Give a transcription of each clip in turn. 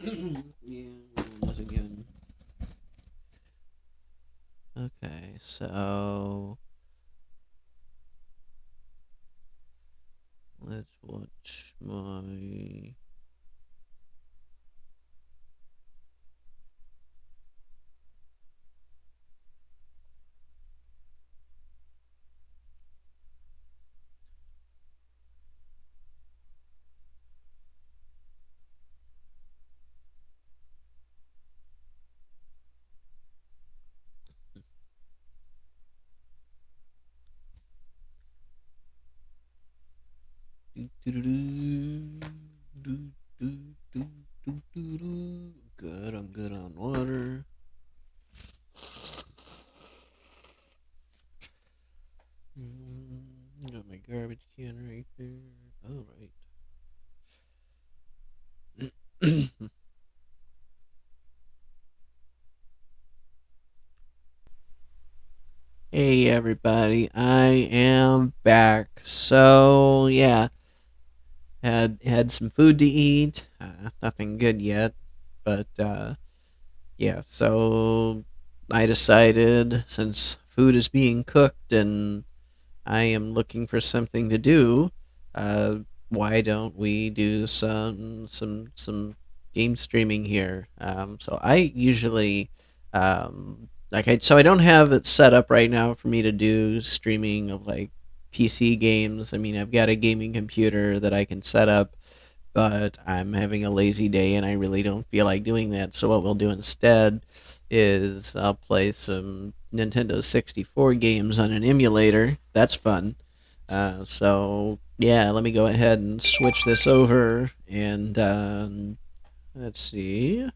Yeah, once again. Okay, so let's watch my. Good, I'm good on water. Got my garbage can right there. All right. Hey everybody, I am back. So yeah, had some food to eat. Nothing good yet, but yeah. So I decided since food is being cooked and I am looking for something to do. Uh, why don't we do some game streaming here? So I usually so I don't have it set up right now for me to do streaming of like PC games. I mean, I've got a gaming computer that I can set up, but I'm having a lazy day and I really don't feel like doing that. So what we'll do instead is I'll play some Nintendo 64 games on an emulator. That's fun. So yeah, let me go ahead and switch this over and let's see.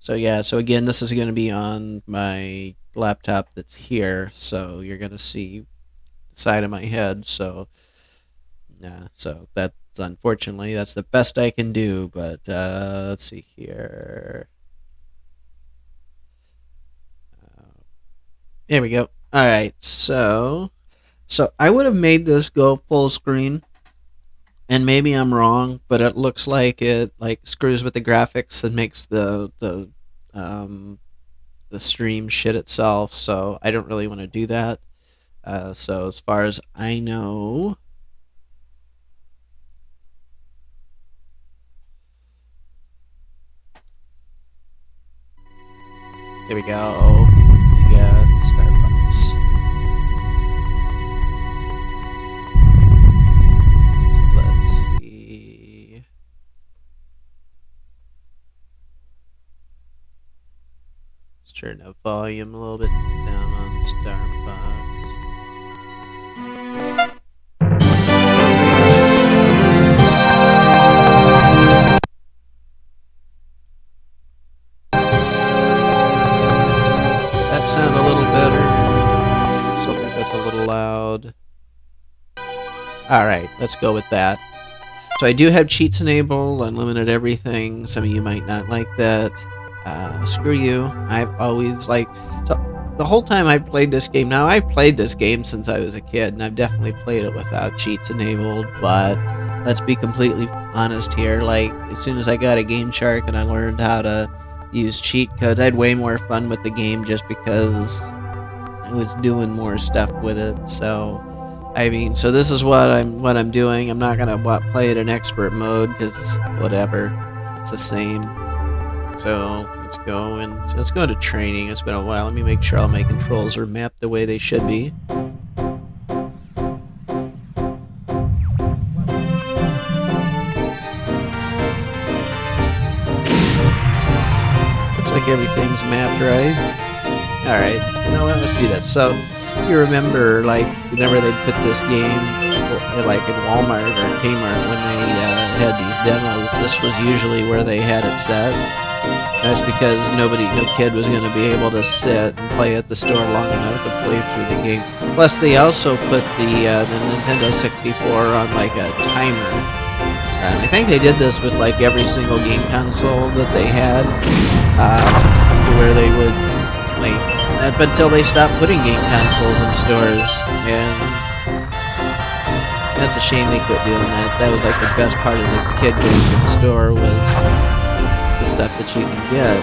So yeah, so again, this is going to be on my laptop that's here. So you're going to see the side of my head. So yeah, so that's unfortunately that's the best I can do. But let's see here. Uh, there we go. All right, so I would have made this go full screen, and maybe I'm wrong, but it looks like it like screws with the graphics and makes um, the stream shit itself. So I don't really want to do that. So as far as I know, there we go. We got Starbucks. So let's see. Let's turn the volume a little bit down on Starbucks. That sound a little better. So I think that's a little loud. All right, let's go with that. So I do have cheats enabled, unlimited everything. Some of you might not like that. Screw you. I've always so the whole time I've played this game. Now I've played this game since I was a kid, and I've definitely played it without cheats enabled. But let's be completely honest here. Like as soon as I got a Game Shark and I learned how to use cheat codes, I had way more fun with the game just because I was doing more stuff with it. So I mean, so this is what I'm doing. I'm not gonna play it in expert mode because whatever, it's the same. So let's go into training. It's been a while. Let me make sure all my controls are mapped the way they should be. Looks like everything's mapped right. All right, you know what? Let's do this. So you remember, like, whenever they put this game, like in Walmart or Kmart, when they had these demos, this was usually where they had it set. That's because no kid was going to be able to sit and play at the store long enough to play through the game. Plus, they also put the Nintendo 64 on like a timer. And I think they did this with like every single game console that they had, where they would like up until they stopped putting game consoles in stores. And That's a shame they quit doing that. That was like the best part as a kid going to the store was the stuff that you can get.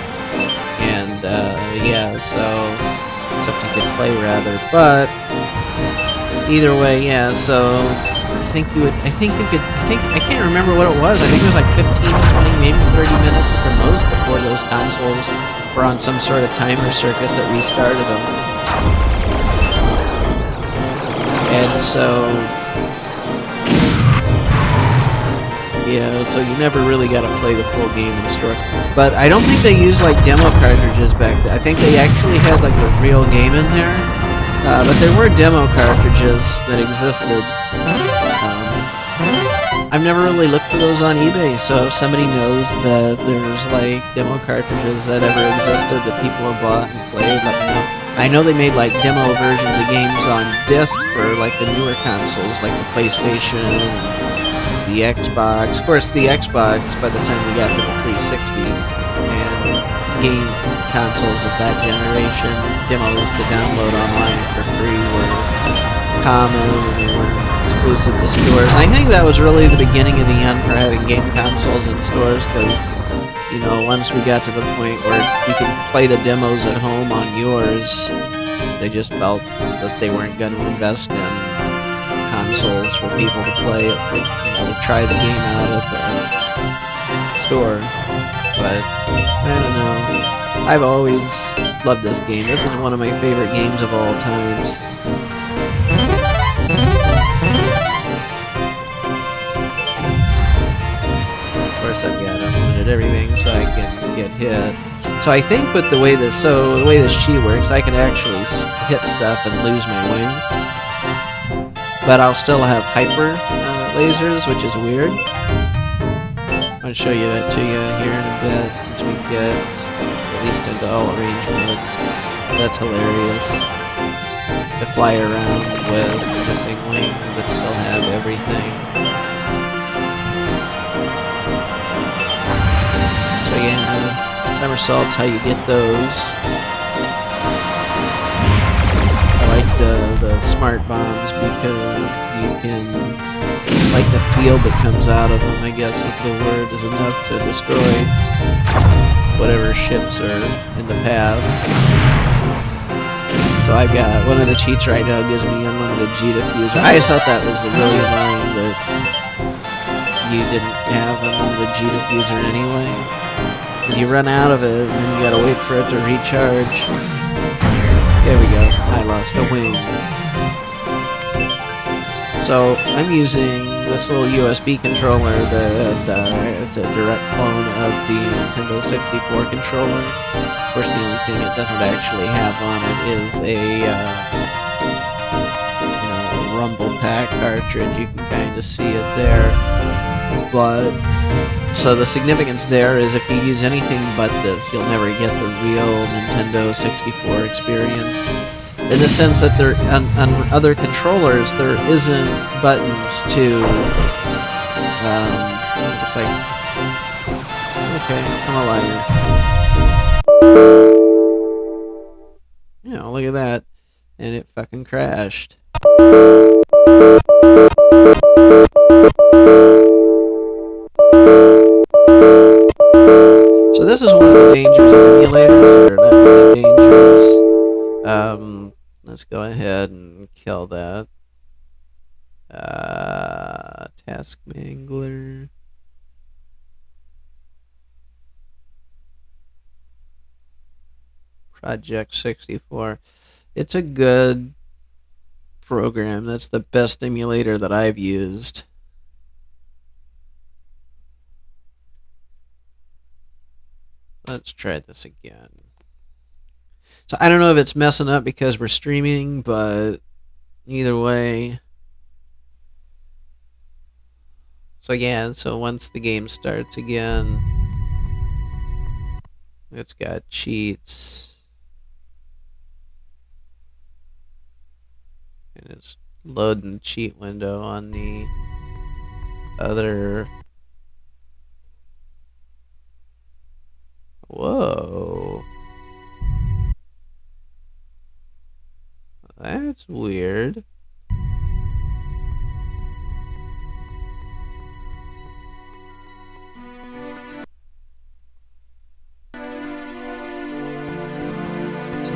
And yeah, so stuff you could play rather. But either way, yeah. So I think you would. I think you could. I can't remember what it was. I think it was like 15, 20, maybe 30 minutes at the most before those consoles were on some sort of timer circuit that restarted them. And so, so you never really got to play the full game in store. But I don't think they used like demo cartridges back then. I think they actually had like a real game in there. But there were demo cartridges that existed. I've never really looked for those on eBay, so if somebody knows that there's like demo cartridges that ever existed that people have bought and played, let me know. I know they made like demo versions of games on disc for like the newer consoles, like the PlayStation, the Xbox. Of course, the Xbox, by the time we got to the 360 and game consoles of that generation, demos to download online for free were common and they were exclusive to stores. And I think that was really the beginning of the end for having game consoles in stores because, once we got to the point where you could play the demos at home on yours, they just felt that they weren't going to invest in consoles for people to play it, to try the game out at the store. But I don't know. I've always loved this game. This is one of my favorite games of all times. Of course, I've got unlimited everything so I can get hit. So I think with the way this chi works, I can actually hit stuff and lose my wing. But I'll still have hyper lasers, which is weird. I'll show you that to you here in a bit, once we get at least into all range mode. That's hilarious. To fly around with a missing wing, but still have everything. So yeah, somersaults, how you get those. I like the smart bombs because you can, like the field that comes out of them, I guess if the word is enough to destroy whatever ships are in the path. So I've got one of the cheats right now gives me unlimited G diffuser. I just thought that was really annoying that you didn't have unlimited G diffuser anyway. Because you run out of it and then you gotta wait for it to recharge. There we go. I lost a wing. So I'm using this little USB controller that is a direct clone of the Nintendo 64 controller. Of course, the only thing it doesn't actually have on it is a Rumble Pack cartridge. You can kind of see it there. But so the significance there is if you use anything but this, you'll never get the real Nintendo 64 experience. In the sense that there, on other controllers, there isn't buttons to, it's like, okay, I'm a liar. Look at that. And it fucking crashed. So this is one of the dangers of emulators, or not really dangerous. Let's go ahead and kill that. Task Mangler. Project 64. It's a good program. That's the best emulator that I've used. Let's try this again. So I don't know if it's messing up because we're streaming, but either way. So yeah, so once the game starts again, it's got cheats. And it's loading the cheat window on the other. Whoa. That's weird.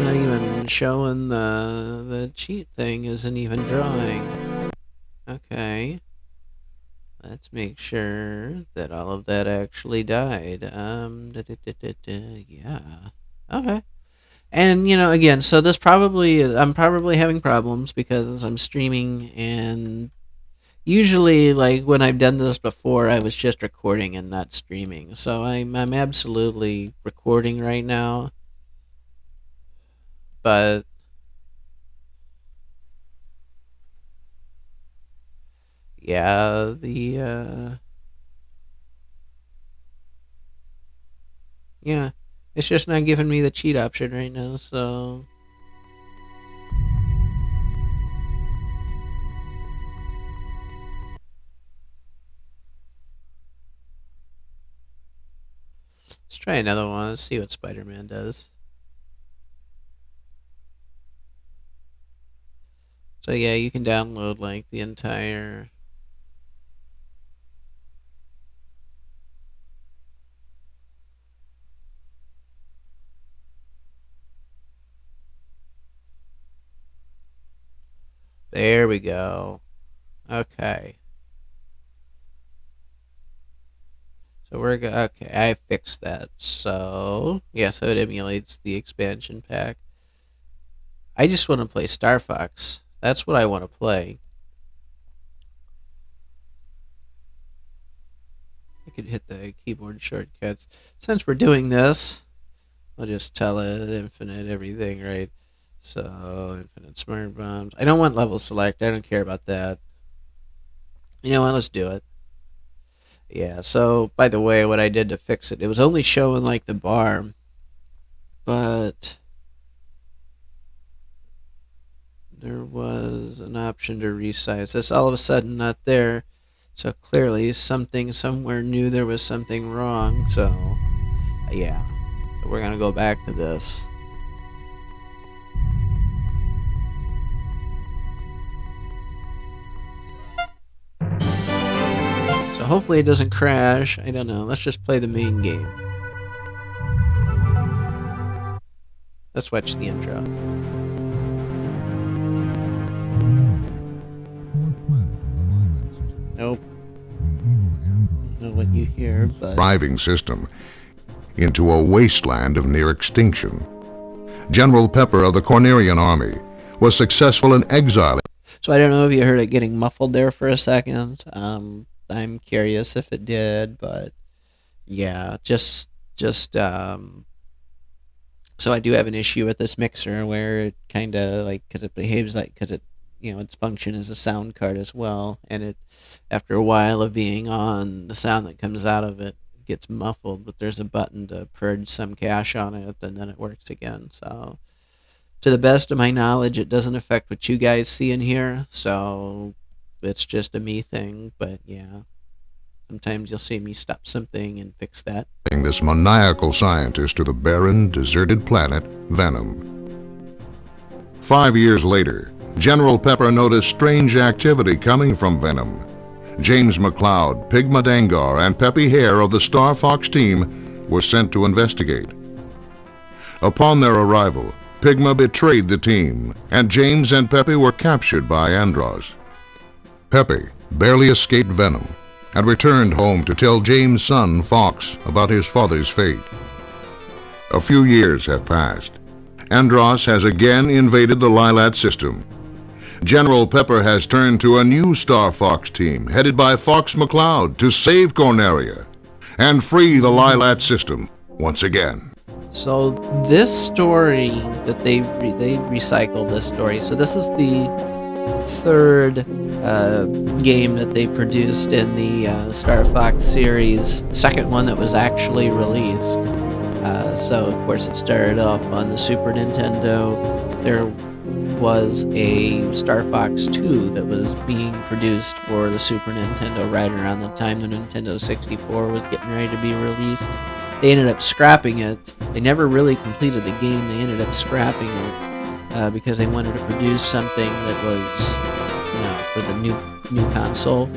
not even showing the cheat thing isn't even drawing. Okay. Let's make sure that all of that actually died. Yeah. Okay. And again, so this I'm probably having problems because I'm streaming, and usually, like when I've done this before, I was just recording and not streaming. So I'm absolutely recording right now, but yeah, yeah, it's just not giving me the cheat option right now. So let's try another one. Let's see what Spider-Man does. So yeah, you can download like the entire. There we go. Okay. So okay, I fixed that. So yeah, so it emulates the expansion pack. I just want to play Star Fox. That's what I want to play. I could hit the keyboard shortcuts. Since we're doing this, I'll just tell it infinite everything, right? So infinite smart bombs. I don't want level select. I don't care about that. You know what? Let's do it. Yeah. So by the way, what I did to fix it, it was only showing like the bar, but there was an option to resize. That's all of a sudden not there. So clearly something somewhere knew there was something wrong. So yeah. So we're gonna go back to this. So hopefully it doesn't crash. I don't know. Let's just play the main game. Let's watch the intro. Nope. I don't know what you hear, but thriving system into a wasteland of near extinction. General Pepper of the Cornerian Army was successful in exiling. So I don't know if you heard it getting muffled there for a second. I'm curious if it did, but yeah, so I do have an issue with this mixer where it kind of like, because it behaves like, because it, its function as a sound card as well, and it, after a while of being on, the sound that comes out of it gets muffled, but there's a button to purge some cache on it, and then it works again. So to the best of my knowledge, it doesn't affect what you guys see in here, so it's just a me thing, but yeah. Sometimes you'll see me stop something and fix that. This maniacal scientist to the barren, deserted planet Venom. 5 years later, General Pepper noticed strange activity coming from Venom. James McCloud, Pigma Dangar, and Peppy Hare of the Star Fox team were sent to investigate. Upon their arrival, Pigma betrayed the team, and James and Peppy were captured by Andros. Peppy barely escaped Venom and returned home to tell James' son, Fox, about his father's fate. A few years have passed. Andros has again invaded the Lilat system. General Pepper has turned to a new Star Fox team, headed by Fox McCloud, to save Corneria and free the Lilat system once again. So this story that they recycled this story. So this is the third game that they produced in the Star Fox series, second one that was actually released. So of course it started off on the Super Nintendo. There was a Star Fox 2 that was being produced for the Super Nintendo right around the time the Nintendo 64 was getting ready to be released. They ended up scrapping it. They never really completed the game. They ended up scrapping it because they wanted to produce something that was, for the new console.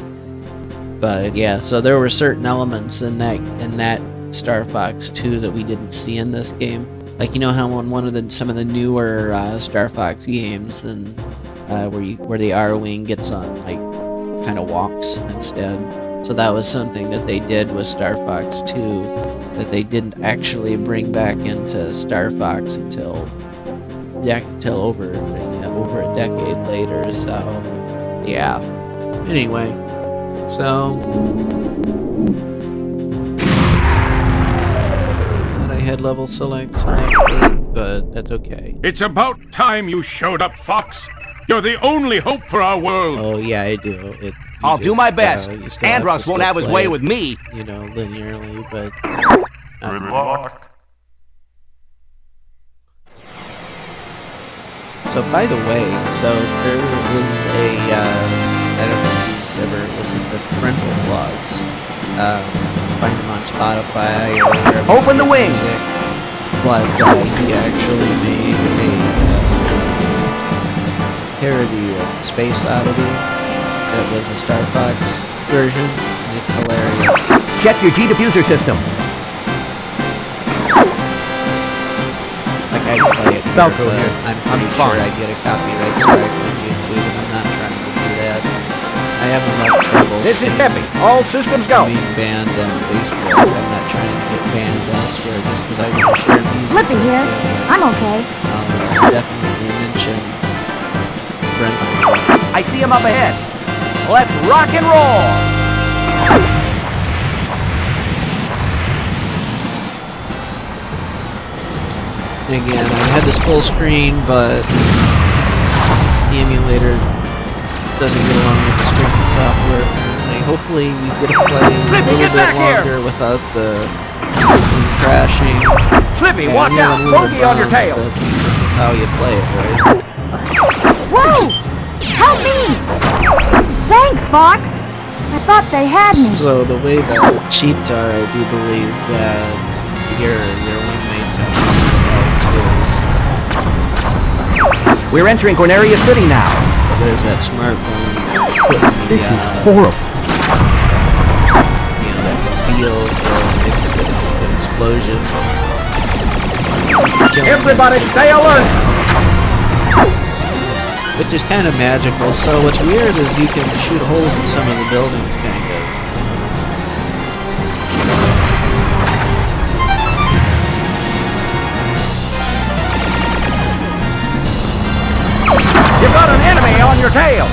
But yeah, so there were certain elements in that Star Fox 2 that we didn't see in this game. Like, you know how on some of the newer Star Fox games, and where the R-wing gets on, like, kind of walks instead. So that was something that they did with Star Fox 2 that they didn't actually bring back into Star Fox until over a decade later. So yeah. Anyway, so thought I had level selected, but that's okay. It's about time you showed up, Fox. You're the only hope for our world. Oh yeah, I do. I'll do my best. Andros won't have his way with me. You know, linearly, but Good luck. So, by the way, so there was I don't know if you've ever listened to Parental Clause. Find him on Spotify or wherever. Open the wing! Music. But he actually made a parody of Space Oddity that was a Star Fox version, and it's hilarious. Check your G diffuser system. Like, I'd play it, Spell but code here. I'm pretty sure I'd get a copyright strike on YouTube, and I'm not trying to do that. I have enough trouble This is heavy. All systems go. being banned on Facebook. I'm not trying to get banned elsewhere just because I want to share music. Flippy here. I'm okay. I'll definitely mention Parental Clause. I see him up ahead. Let's rock and roll. Again, I had this full screen, but the emulator doesn't get along with the streaming software. And hopefully we get to play a little bit longer without the crashing. Flippy, And watch even out. with the Bogey on your bombs, tail. This is how you play it, right? Whoa! Help me! Thanks, Fox. I thought they had me. So the way that cheats are, I do believe that your wingmates have tools. We're entering Corneria City now. There's that smartphone putting This is horrible. that field of explosion. Everybody stay alert. Which is kind of magical. So what's weird is you can shoot holes in some of the buildings, kind of. You got an enemy on your tail.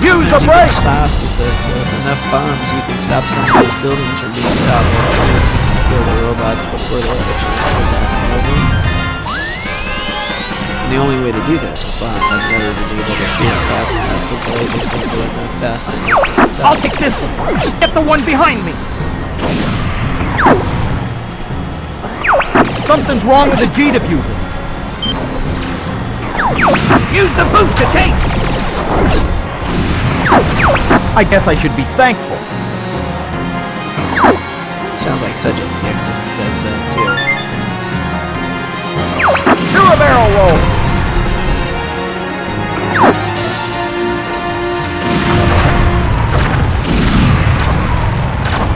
Use the You can brake. stop with enough bombs. You can stop some of those buildings from being toppled or kill the robots before they actually go back over. And the only way to do that is with bombs. I've never been able to shoot fast enough with the lasers don't go enough fast enough to I'll take this one. Get the one behind me. Something's wrong with the G diffuser. Use the booster tank. I guess I should be thankful. Sounds like such a dick when he says that, too. Do a barrel roll.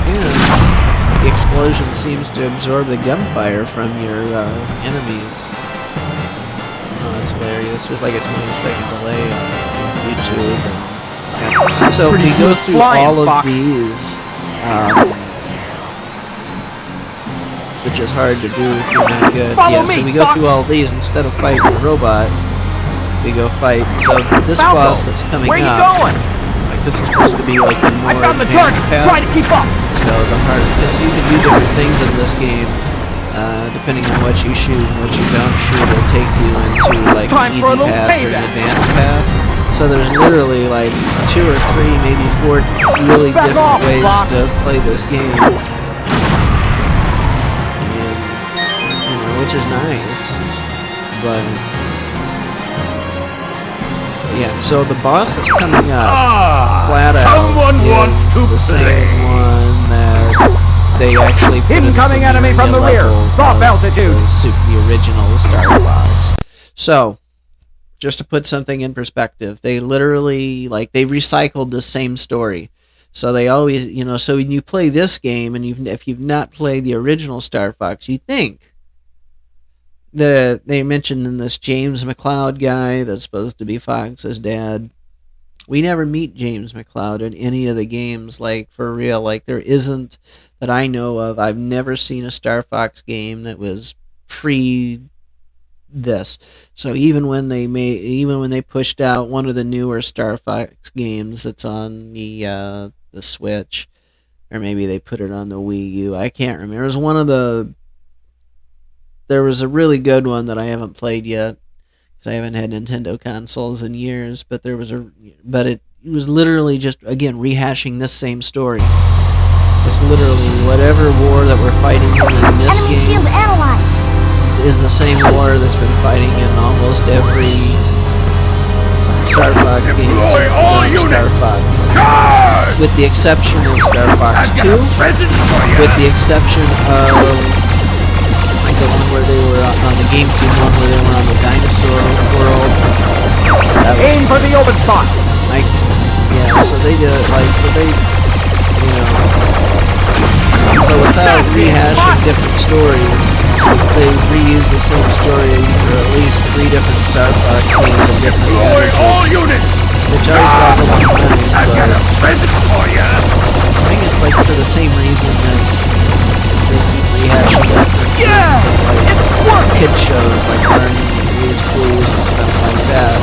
And the explosion seems to absorb the gunfire from your enemies. Oh, that's hilarious. There's like a 20-second delay on YouTube. Yeah. So we go through all of these, which is hard to do if you're not good. Follow So me, we go Fox. through all these instead of fighting a robot. We go fight. So this Falco, boss that's coming where you up, going? like this is supposed to be like the more I found the advanced target. path. Try to keep up. So the hard, because you can do different things in this game, depending on what you shoot and what you don't shoot, it'll take you into like Time an for a easy little path or an payback. advanced path. So there's literally like 2 or 3, maybe 4 really Back different off, ways Fox. to play this game. And, which is nice. But yeah, so the boss that's coming up flat out someone wants is to the same play. one that they actually put in Incoming the enemy from the rear. level Drop of altitude. the original Star Fox. So, just to put something in perspective, they literally, like, they recycled the same story. So they always, so when you play this game, and if you've not played the original Star Fox, you think, they mentioned in this James McLeod guy that's supposed to be Fox's dad. We never meet James McLeod in any of the games, like, for real. Like, there isn't, that I know of, I've never seen a Star Fox game that was pre this. So even when they pushed out one of the newer Star Fox games that's on the Switch, or maybe they put it on the Wii U, I can't remember. It was one of the, there was a really good one that I haven't played yet, because I haven't had Nintendo consoles in years, but it was literally just, again, rehashing this same story. It's literally whatever war that we're fighting in this Enemy game shield analyzed. is the same war that's been fighting in almost every Star Fox game since the dawn of Star Fox. With the exception of Star Fox 2, with the exception of like the one where they were on the GameCube one where they were on the dinosaur world. Aim for the open spot. So they did it so without rehashing different stories, they reuse the same story for at least 3 different Star Fox games in different characters, which I always thought was funny, I've got a present for you. I think it's like for the same reason that they keep rehashing kid shows like Barney and Blue's Clues and stuff like that.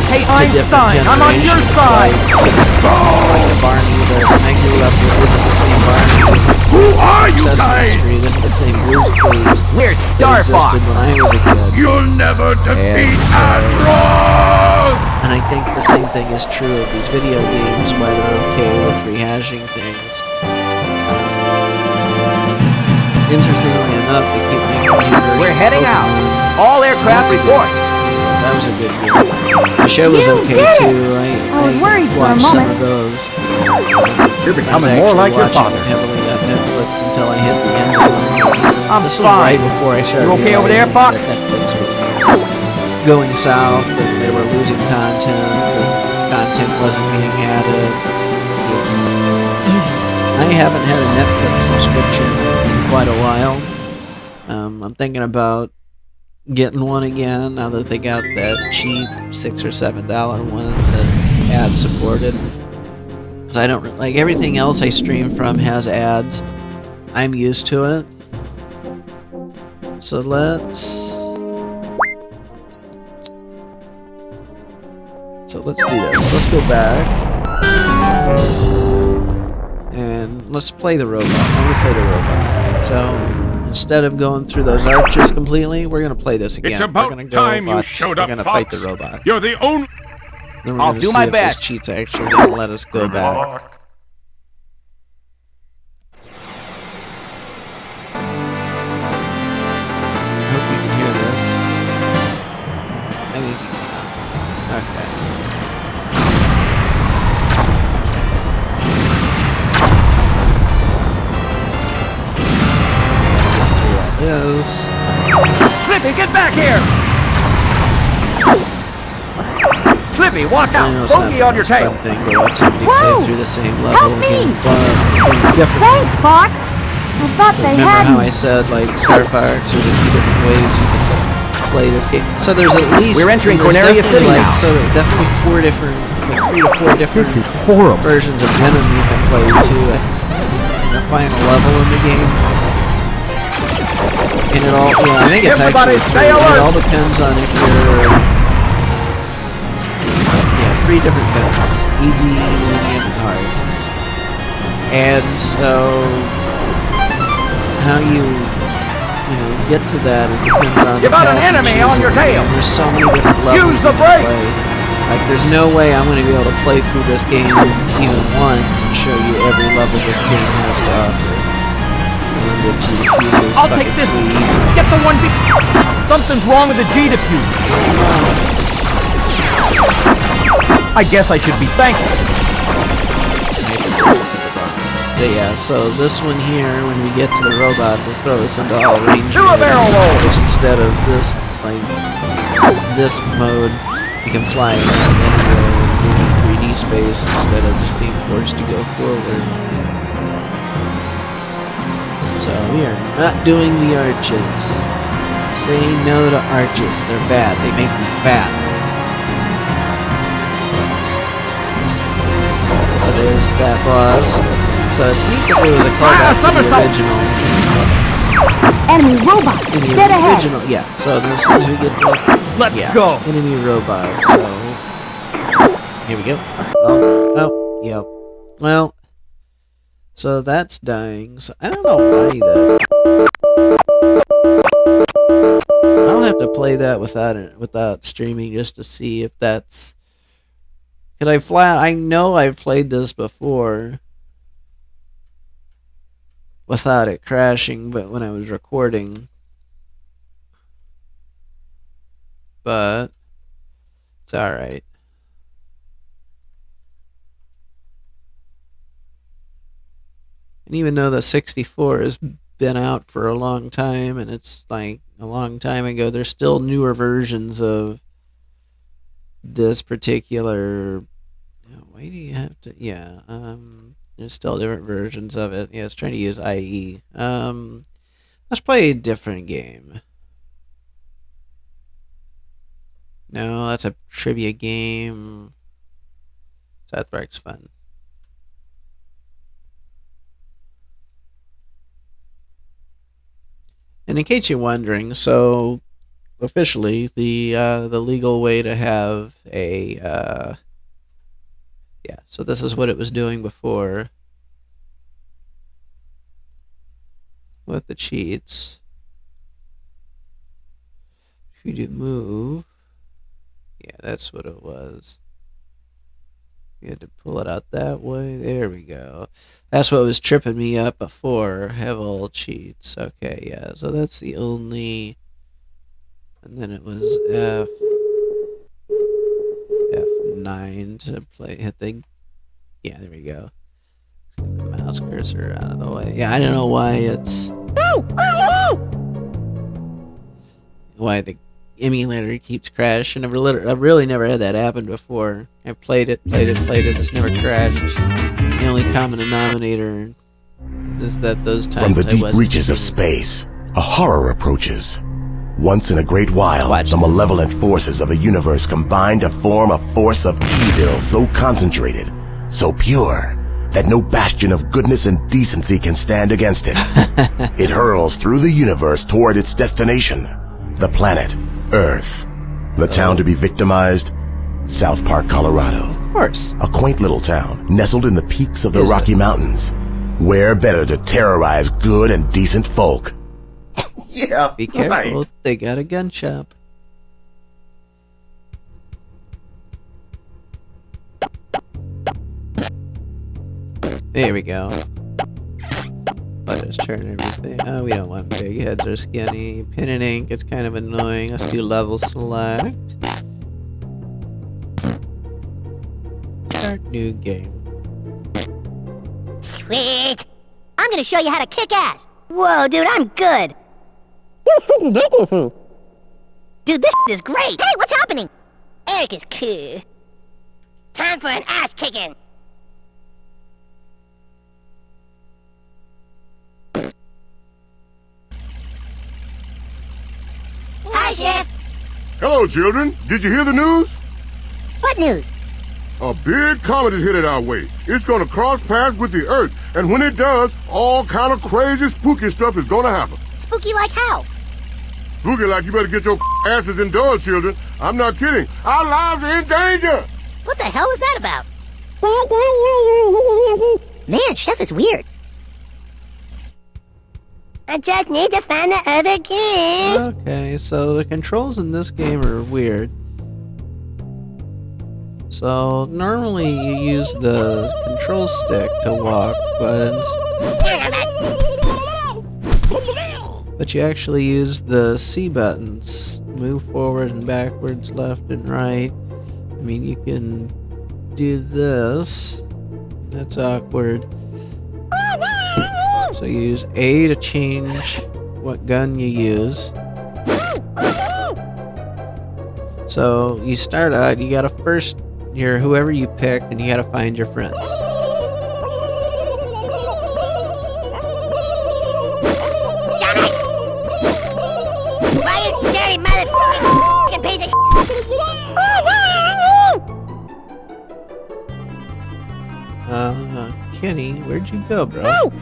Hey, To different Einstein, I'm on your generations, side. like the Barney that I grew up with isn't the same Barney. Who are you Sesame guys? Street isn't the same Blue's Clues We're that Star Fox. existed when I was a kid. You'll never defeat so- Admiral! And I think the same thing is true of these video games, why they're okay with rehashing things. Interestingly enough, they keep making new versions. We're heading of out. Pokemon. All aircraft report. That was a good game. The show was You okay did it! too. I was worried for a watched some moment. of those. You're I was becoming more actually like your watching father. them heavily on Netflix until I hit the end of it. I'm This was fine. right before I started You okay over there, realizing Fox? that Netflix was going south, that they were losing content, that content wasn't being added. I haven't had a Netflix subscription in quite a while. I'm thinking about getting one again now that they got that cheap $6 or $7 one that's ad supported. Because I don't like everything else I stream from has ads. I'm used to it. So let's do this. Let's go back and let's play the robot. I'm gonna play the robot. So instead of going through those arches completely, we're gonna play this again. It's We're about gonna go time you watch, showed we're up, gonna Fox. fight the robot. You're the only... Then we're I'll gonna do see my if best. this cheat's actually gonna let us go back. I hope you can hear this. I think you can. Okay. Is Slippy, get back here! Slippy, watch I know out! it's not Bogey the on your most tail! fun thing to watch somebody Whoa! play through the same Help level me! again, but different. Thanks, Fox. I thought they Remember how I hadn't. said, like, Star Fox, there's a few different ways you can play this game. So there's at least... We're entering there's Cornelia definitely, City like, now. So there's definitely 3 to 4 different horrible. versions of Venom you can play to at the final level in the game. And it all, I think it's Everybody actually stay 3. alert! It all depends on if you're... 3 different Venoms. Easy, medium, and hard. And so... how you get to that, it depends on You've got the an path you enemy choose on your in the game. tail. There's so many different levels Use the you can brake. play. Like, there's no way I'm going to be able to play through this game even once and show you every level this game has to offer. And the G diffuser's I'll take fucking this. sweet. Get the one. Something's wrong with the G diffuser. I guess I should be thankful. Yeah, so this one here, when we get to the robot, will throw us into all range. Do a barrel roll. Which instead of this, like, this mode, you can fly around anywhere in 3D space instead of just being forced to go forward. So we are not doing the arches. Say no to archers. They're bad. They make me fat. So there's that boss. So it's neat that there was a callback to the original. Enemy robot! Dead ahead! Original, yeah. So as soon as we get the Let's go. enemy robot. So here we go. Oh, yep. Well, so that's dying. So I don't know why that. I'll have to play that without streaming just to see if that's. Cause I know I've played this before without it crashing, but when I was recording. But it's alright. And even though the 64 has been out for a long time, and it's like a long time ago, there's still newer versions of this particular. Why do you have to? Yeah, there's still different versions of it. Yeah, it's trying to use IE. Let's play a different game. No, that's a trivia game. South Park's fun. And in case you're wondering, so officially the legal way to have a yeah, so this is what it was doing before with the cheats. If you do move, yeah, that's what it was. You had to pull it out that way. There we go. That's what was tripping me up before. Have all cheats. Okay, yeah. So that's the only. And then it was F9 to play. Hit the. Yeah, there we go. Let's get the mouse cursor out of the way. Yeah, I don't know why it's. Why the emulator keeps crashing. I've really never had that happen before. I've played it. It's never crashed. The only common denominator is that those times From the deep reaches of space, a horror approaches. Once in a great while, the malevolent forces of a universe combine to form a force of evil so concentrated, so pure, that no bastion of goodness and decency can stand against it. It hurls through the universe toward its destination, the planet Earth. The town to be victimized? South Park, Colorado. Of course. A quaint little town, nestled in the peaks of the Rocky Mountains. Where better to terrorize good and decent folk? Yeah, be careful. Right. They got a gun shop. There we go. Let us turn everything. Oh, we don't want big heads or skinny. Pen and ink, it's kind of annoying. Let's do level select. Start new game. Sweet! I'm gonna show you how to kick ass! Whoa, dude, I'm good! Dude, this is great! Hey, what's happening? Eric is cool. Time for an ass kicking! Hi, Chef! Hello, children. Did you hear the news? What news? A big comet is headed our way. It's gonna cross paths with the Earth, and when it does, all kind of crazy, spooky stuff is gonna happen. Spooky like how? Spooky like you better get your asses indoors, children. I'm not kidding. Our lives are in danger! What the hell is that about? Man, Chef is weird. I just need to find the other key. Okay, so the controls in this game are weird. So normally you use the control stick to walk, but you actually use the C buttons. Move forward and backwards, left and right. I mean, you can do this. That's awkward. So you use A to change what gun you use. So you start out, you gotta first, whoever you picked, and you gotta find your friends. Fire Danny, where'd you go, bro?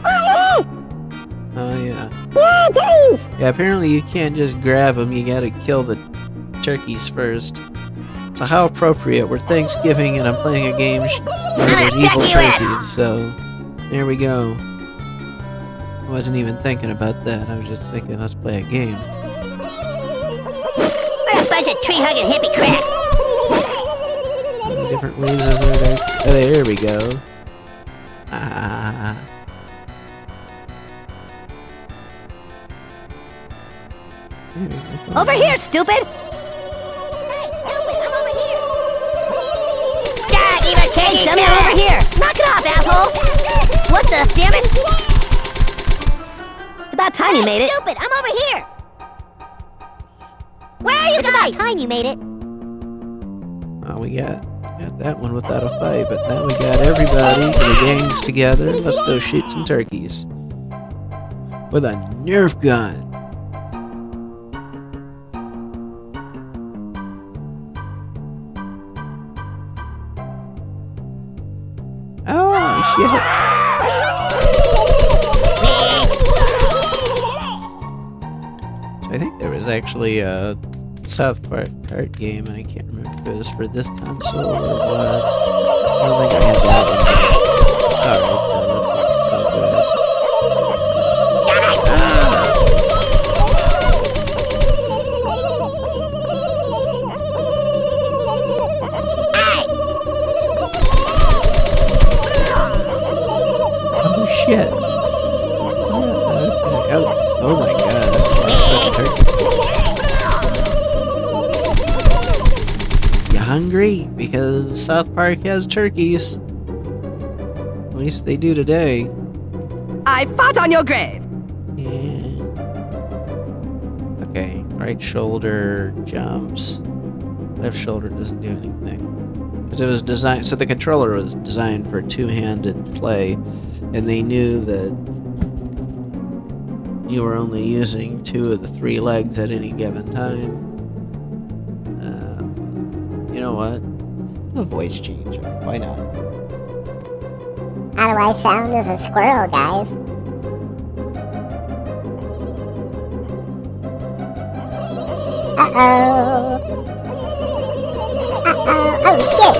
Oh, yeah. Yeah, apparently you can't just grab them, you gotta kill the turkeys first. So how appropriate, we're Thanksgiving and I'm playing a game where there's evil turkeys, so there we go. I wasn't even thinking about that, I was just thinking let's play a game. What a bunch of tree-hugging hippie crap! How many different ways is there? Oh, there we go. Ah. Over here, stupid! Hey, stupid, I'm over here! God, evil turkey, come here, over here! Knock it off, asshole! What the, damn it? It's about time you made it. Stupid, I'm over here! Where are you guys? It's about time you made it. Oh, we got that one without a fight, but now we got everybody, the gangs together. Let's go shoot some turkeys. With a Nerf gun. Oh, shit. So I think there was actually a South Park card game, and I can't remember if it was for this console or what. I don't think I had that one. Sorry, no, this game's still good. Oh shit! Oh my god! You hungry? Because South Park has turkeys. At least they do today. I fought on your grave. Yeah. Okay, right shoulder jumps. Left shoulder doesn't do anything. Because it was designed, so the controller was designed for two-handed play, and they knew that you were only using 2 of the 3 legs at any given time. You know what? A voice changer. Why not? How do I sound as a squirrel, guys? Uh-oh. Uh-oh. Oh, shit.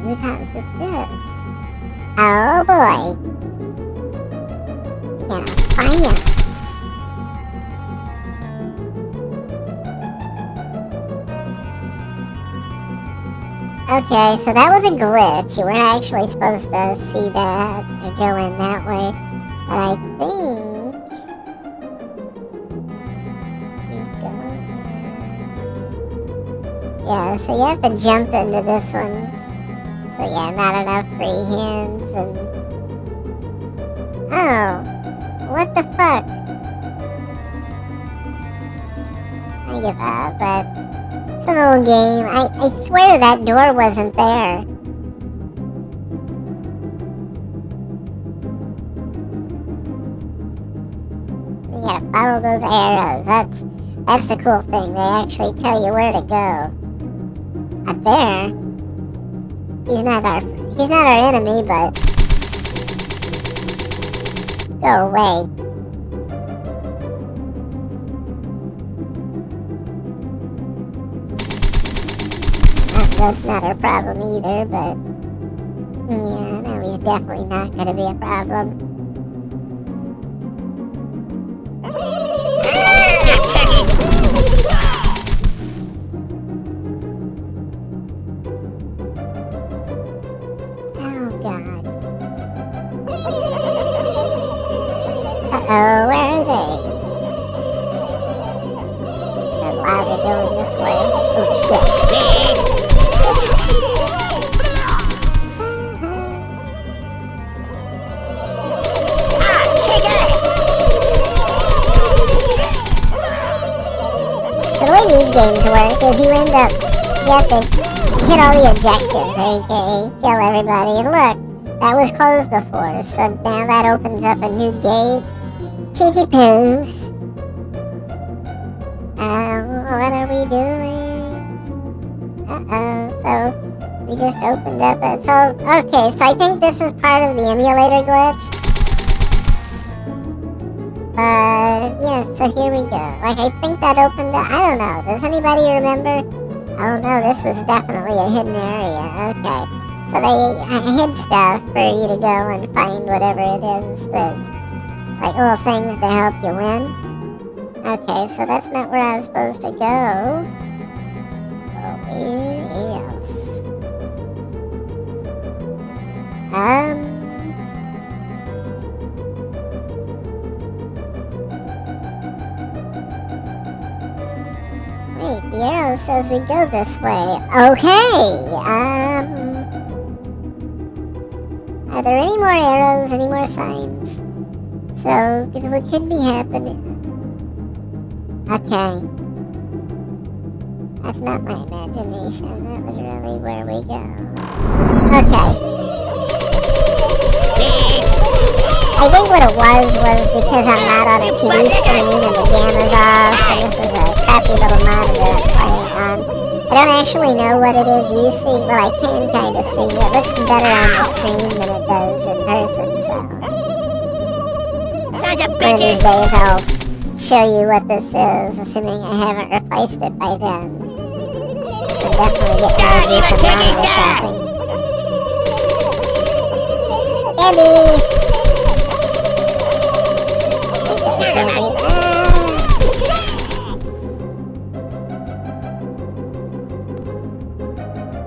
Whose house is this? Oh boy. We got a fire. Okay, so that was a glitch. You weren't actually supposed to see that or go in that way. But I think you go in. Yeah, so you have to jump into this one. So yeah, not enough free hands and... Oh! What the fuck? I give up, but... It's an old game. I swear that door wasn't there. You gotta follow those arrows. That's the cool thing. They actually tell you where to go. Up there. He's not our enemy, but go away. That's not our problem either, but yeah, no, he's definitely not gonna be a problem. Uh-oh, where are they? They're louder going this way. Oh, shit. these games work is you end up, you have to hit all the objectives, aka kill everybody. And look, that was closed before, so now that opens up a new gate. Cheesy poos. What are we doing? So we just opened up it. So, okay, so I think this is part of the emulator glitch. Yeah, so here we go. Like, I think that opened up, I don't know. Does anybody remember? Oh no, this was definitely a hidden area. Okay. So they hid stuff for you to go and find whatever it is that, like little things to help you win. Okay, so that's not where I was supposed to go. Where else? Wait, the arrow says we go this way. Okay, are there any more arrows, any more signs? So, because what could be happening... Okay. That's not my imagination. That was really where we go. Okay. I think what it was because I'm not on a TV screen and the gamma's off, and this is a crappy little monitor I'm playing on. I don't actually know what it is you see. Well, I can kind of see. It looks better on the screen than it does in person, so... One of these days I'll show you what this is, assuming I haven't replaced it by then. I'm definitely getting ready to do some monitor shopping. Gabby!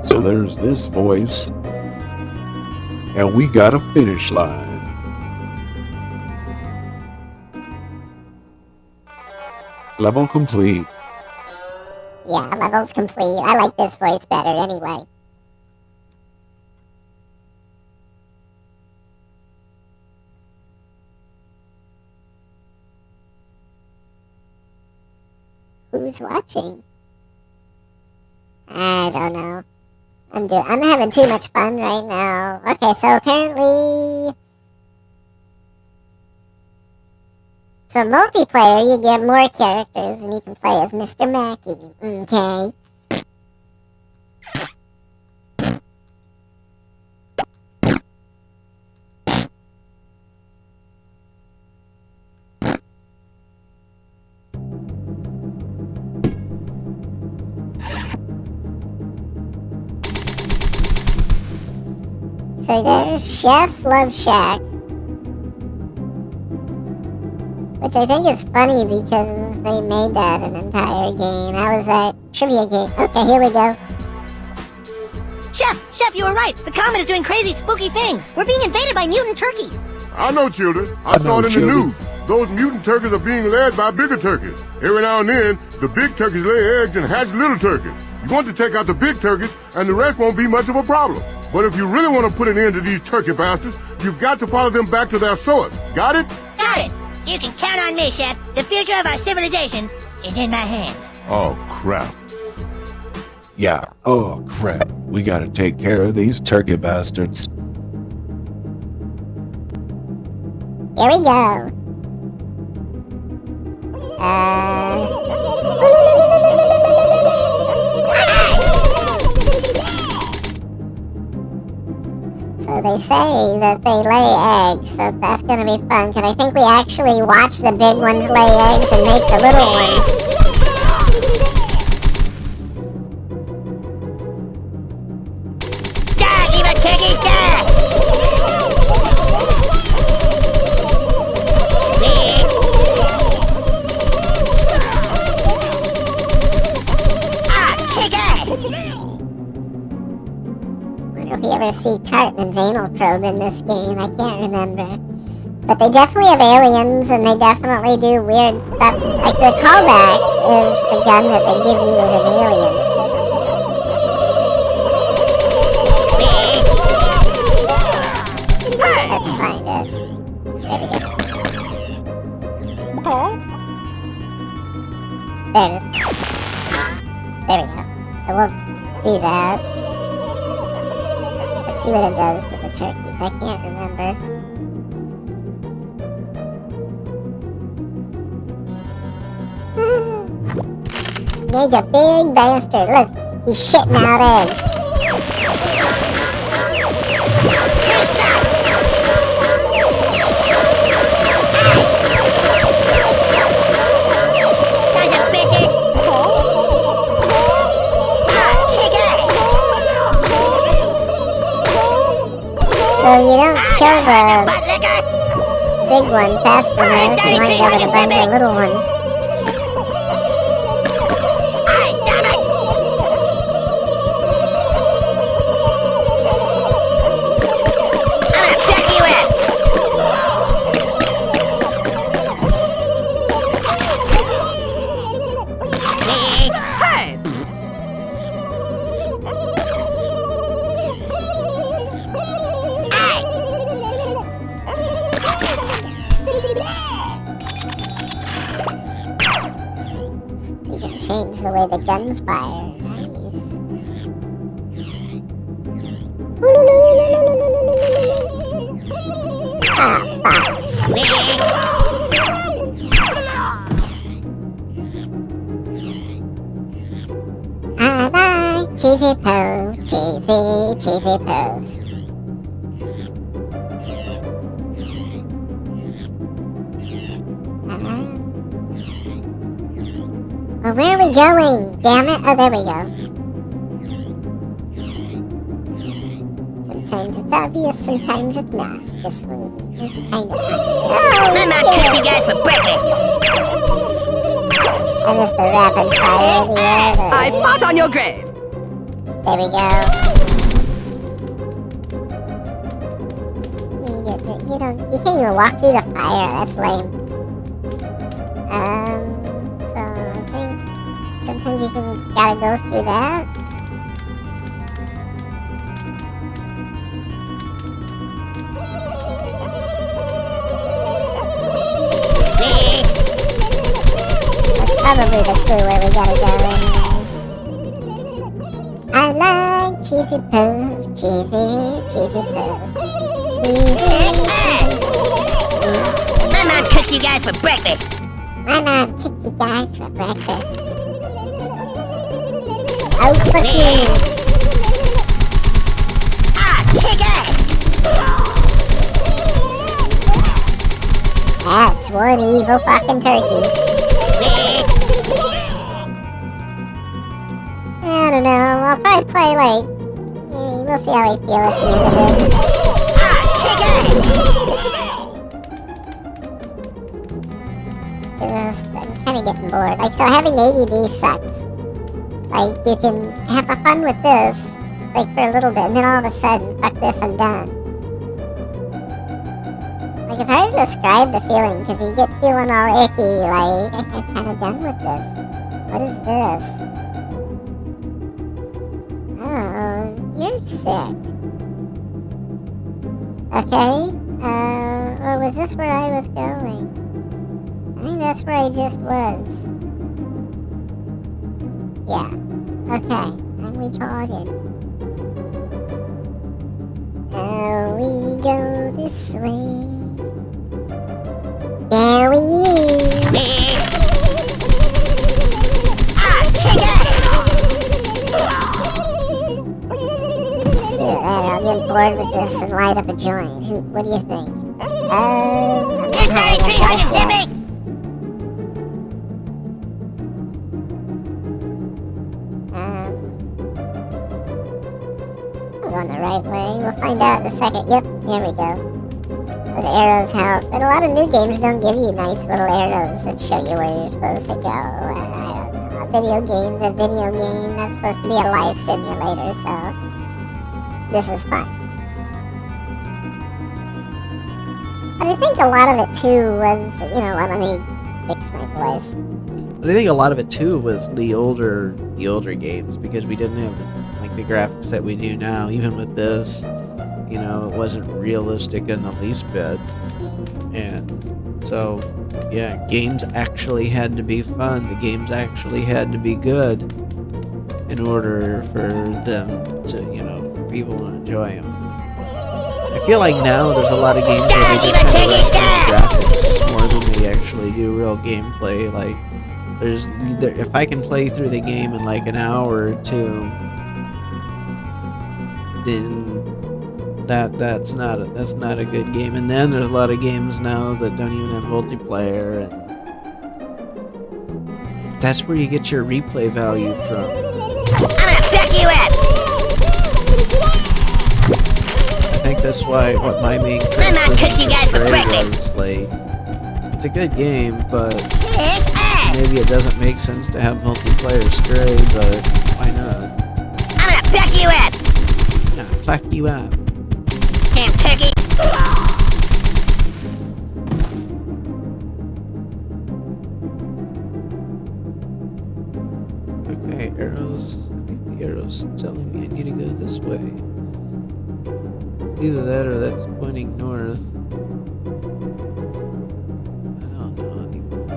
So there's this voice, and we got a finish line. Level complete. Yeah, level's complete. I like this voice better anyway. Who's watching? I don't know. I'm having too much fun right now. Okay, so apparently... So multiplayer, you get more characters and you can play as Mr. Mackey. Okay. So there's Chef's Love Shack. Which I think is funny because they made that an entire game. How was that? Trivia game. Okay, here we go. Chef, you were right. The comet is doing crazy, spooky things. We're being invaded by mutant turkeys. I know, children. I saw it in the news. Those mutant turkeys are being led by bigger turkeys. Every now and then, the big turkeys lay eggs and hatch little turkeys. You want to take out the big turkeys, and the rest won't be much of a problem. But if you really want to put an end to these turkey bastards, you've got to follow them back to their source. Got it? Got it. You can count on me, Chef. The future of our civilization is in my hands. Oh, crap. Yeah, oh crap. We gotta take care of these turkey bastards. Here we go. So they say that they lay eggs, so that's gonna be fun, because I think we actually watch the big ones lay eggs and make the little ones. If you ever see Cartman's anal probe in this game, I can't remember. But they definitely have aliens, and they definitely do weird stuff. Like the callback is the gun that they give you as an alien. Let's find it. There we go. There it is. what it does to the turkeys. I can't remember. He's a big bastard. Look, he's shitting out eggs. So if you don't kill the big one fast enough, you wind up with a bunch of little ones. Change the way the guns fire. Nice. Ah, fuck. I like cheesy pose, cheesy pose. Well, where are we going? Damn it. Oh, there we go. Sometimes it's obvious, sometimes it's not. This one is kind of obvious. Oh, I'm not cooking guys for breakfast. I missed the rapid fire of the other. I fought on your grave. There we go. You can't even walk through the fire. That's lame. So I think sometimes you gotta go through that. That's probably the clue where we gotta go anyway. I like cheesy poo, cheesy poo. My mom cooked you guys for breakfast. My mom cooked you guys for breakfast. Oh, fuck you. Ah, kick ass. That's one evil fucking turkey. I don't know. I'll probably play like. We'll see how I feel at the end of this. Ah, kick ass. I'm kind of getting bored. Like, so having ADD sucks. Like, you can have fun with this, like, for a little bit, and then all of a sudden, fuck this, I'm done. Like, it's hard to describe the feeling, because you get feeling all icky, like, I'm kind of done with this. What is this? Oh, you're sick. Okay, or was this where I was going? I think that's where I just was. Yeah. Okay. I'm retarded. We go this way. There we is. I'll get bored with this and light up a joint. What do you think? I'm not having a voice yet. Going the right way. We'll find out in a second. Yep, here we go. Those arrows help, but a lot of new games don't give you nice little arrows that show you where you're supposed to go. I don't know. A video game that's supposed to be a life simulator, so this is fun. But I think a lot of it too was, let me fix my voice. But I think a lot of it too was the older games, because we didn't have like the graphics that we do now. Even with this, it wasn't realistic in the least bit, and so yeah, games actually had to be fun. The games actually had to be good in order for them to, for people to enjoy them. feel like now there's a lot of games where they just kind of rest on the graphics more than they actually do real gameplay. Like, if I can play through the game in like an hour or two, then that's not a good game. And then there's a lot of games now that don't even have multiplayer, and that's where you get your replay value from. I'm gonna pick you up! I think that's what my main criticism was. Like, it's a good game, but maybe it doesn't make sense to have multiplayer Stray, but why not? I'm gonna pick you up! Yeah, pluck you up. Damn turkey! Okay, arrows. I think the arrow's telling me I need to go this way. Either that or that's pointing north. I don't know anymore.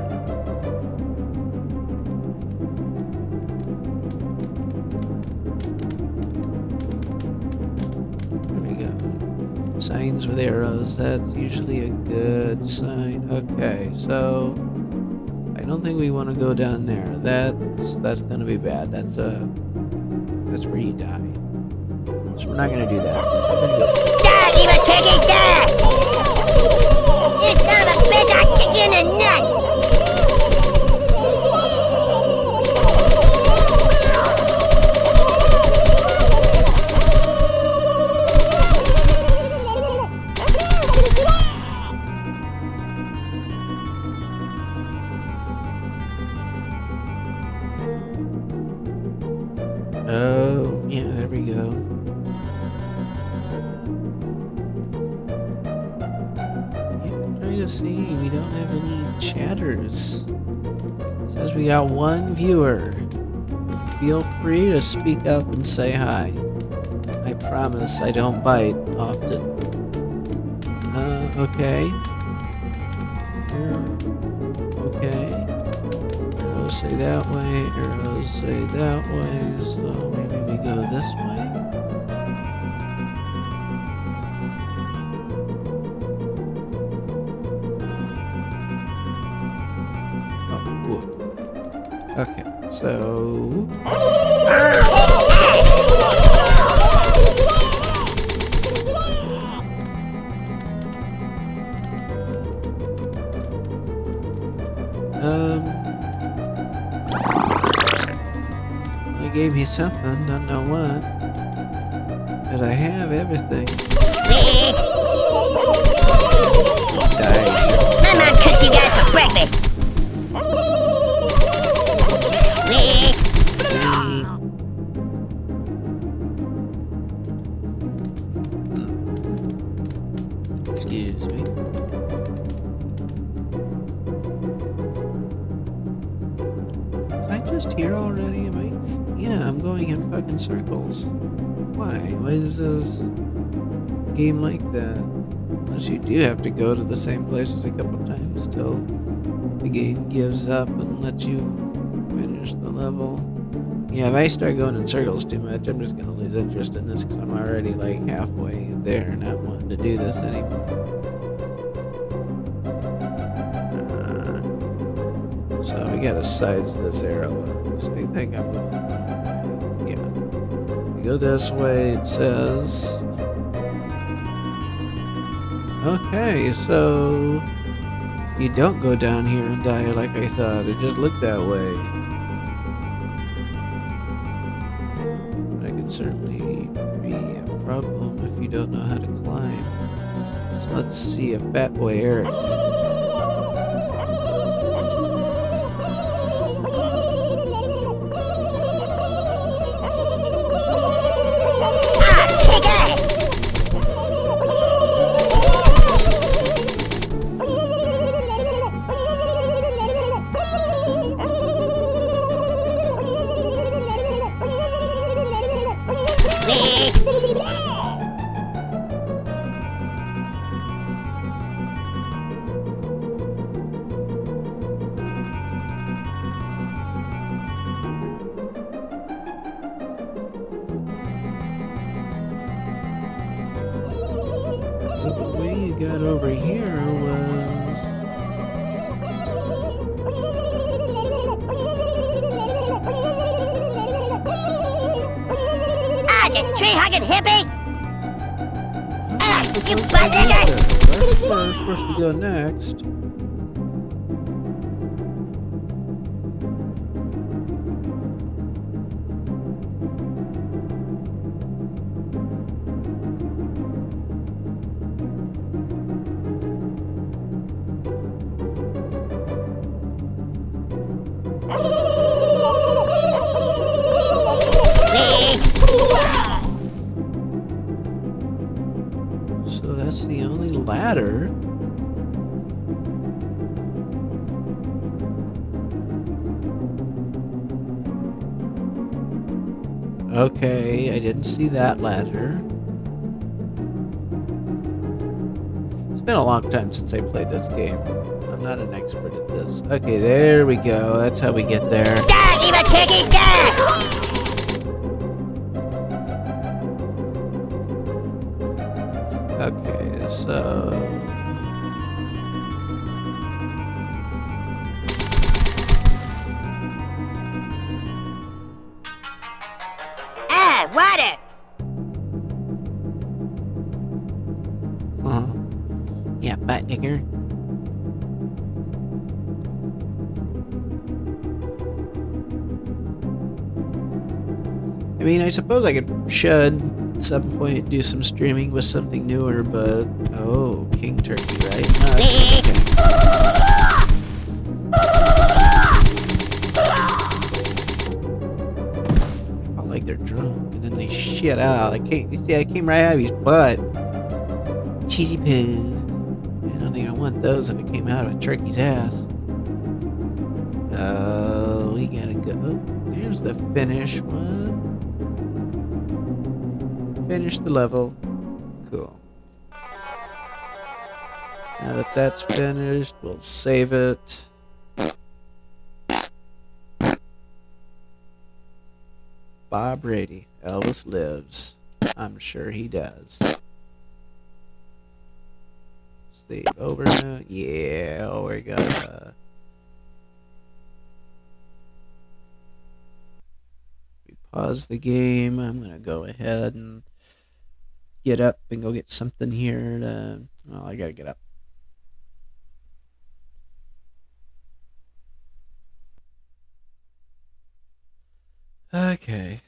There we go. Signs with arrows, that's usually a good sign. Okay, so I don't think we want to go down there. That's gonna be bad. That's where you die. So we're not gonna do that. We're gonna go. Die, evil turkey, die! You son of a bitch, I'll kick you in the nuts! Oh, yeah, there we go. Yeah, I'm trying to see. We don't have any chatters. It says we got one viewer. Feel free to speak up and say hi. I promise I don't bite often. Okay. Okay. Arrows say that way, arrows say that way, so maybe we go this way? Oh, cool. Okay, so... They gave me something, don't know what. But I have everything. Die. I'm gonna cook you guys for breakfast! Excuse me. Was I just here already? Am I? Yeah, I'm going in fucking circles. Why? Why is this game like that? Unless you do have to go to the same places a couple times till the game gives up and lets you finish the level. Yeah, if I start going in circles too much, I'm just gonna lose interest in this because I'm already like halfway there and not wanting to do this anymore. So we gotta sides this arrow. So I think I'm going the wrong way. Yeah. We go this way, it says. Okay, so you don't go down here and die like I thought. It just looked that way. But it could certainly be a problem if you don't know how to climb. So let's see if Fat Boy Eric. So what we got over here was... Ah, you tree-hugging hippie! Ah, you That's butt nigger! where we're supposed to go next. So that's the only ladder. Okay, I didn't see that ladder. It's been a long time since I played this game. I'm not an expert at this. Okay, there we go. That's how we get there. Die, evil turkey, die! Okay, so... Ah, water! Yeah, butt nigger. I mean, I suppose I should at some point do some streaming with something newer, but... Oh, King Turkey, right? Like they're drunk, and then they shit out. I came right out of his butt. Cheesy poo. I don't think I want those if it came out of a turkey's ass. Oh, we gotta go. Oh, there's the finish one. Finish the level. Cool. Now that that's finished, we'll save it. Bob Brady. Elvis lives. I'm sure he does. Save over now. Yeah, oh, we got we pause the game. I'm gonna go ahead and get up and go get something here to... Well, I gotta get up. Okay.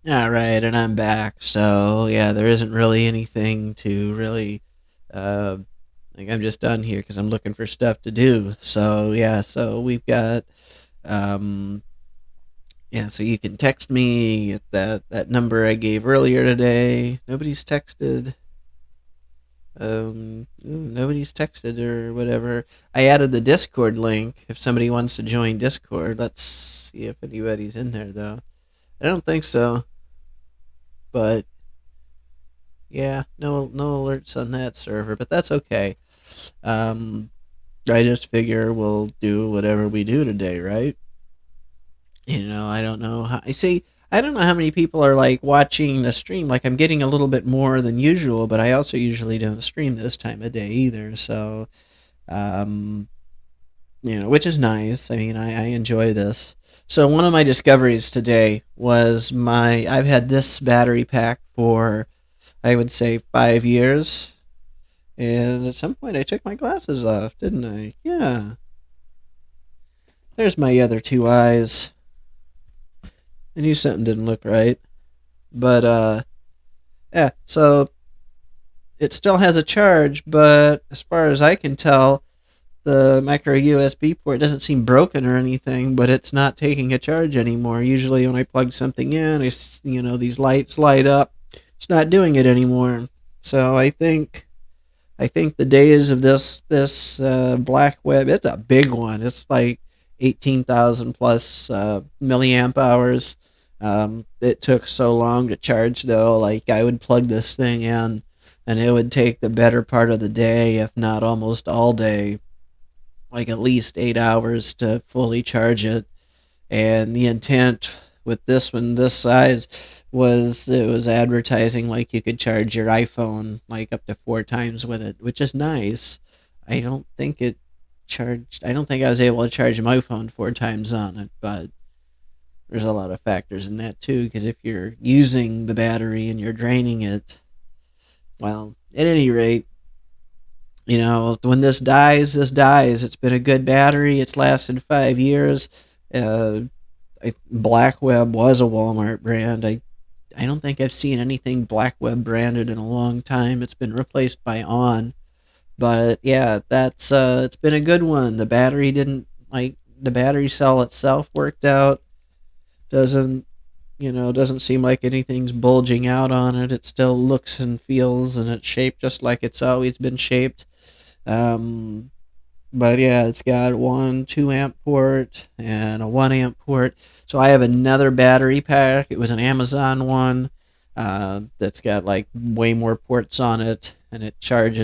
All right, and I'm back. So yeah, there isn't really anything to really, uh, like I'm just done here because I'm looking for stuff to do. So yeah, so we've got, um, yeah, so you can text me at that number I gave earlier today. Nobody's texted or whatever. I added the Discord link if somebody wants to join Discord. Let's see if anybody's in there though. I don't think so, but yeah, no alerts on that server, but that's okay. Um, I just figure we'll do whatever we do today, right? I don't know how. I see. I don't know how many people are like watching the stream. Like I'm getting a little bit more than usual, but I also usually don't stream this time of day either. So, um, which is nice. I mean, I enjoy this. So one of my discoveries today was I've had this battery pack for I would say 5 years. And at some point, I took my glasses off, didn't I? Yeah. There's my other two eyes. I knew something didn't look right. But, yeah, so it still has a charge, but as far as I can tell, the micro USB port doesn't seem broken or anything, but it's not taking a charge anymore. Usually, when I plug something in, these lights light up. It's not doing it anymore. So I think the days of this black web, it's a big one. It's like 18,000 plus milliamp hours. It took so long to charge though. Like I would plug this thing in, and it would take the better part of the day, if not almost all day, like at least 8 hours to fully charge it. And the intent with this one this size was it was advertising like you could charge your iPhone like up to 4 times with it, which is nice. I don't think I was able to charge my phone 4 times on it, but there's a lot of factors in that too, because if you're using the battery and you're draining it, well, at any rate, when this dies, this dies. It's been a good battery. It's lasted 5 years. uh, Blackweb was a Walmart brand. I don't think I've seen anything Blackweb branded in a long time. It's been replaced by On. But yeah, that's it's been a good one. The battery cell itself worked out. Doesn't doesn't seem like anything's bulging out on it. It still looks and feels and it's shaped just like it's always been shaped. Um, but yeah, it's got one 2 amp port and a 1 amp port. So I have another battery pack. It was an Amazon one that's got like way more ports on it, and it'll charge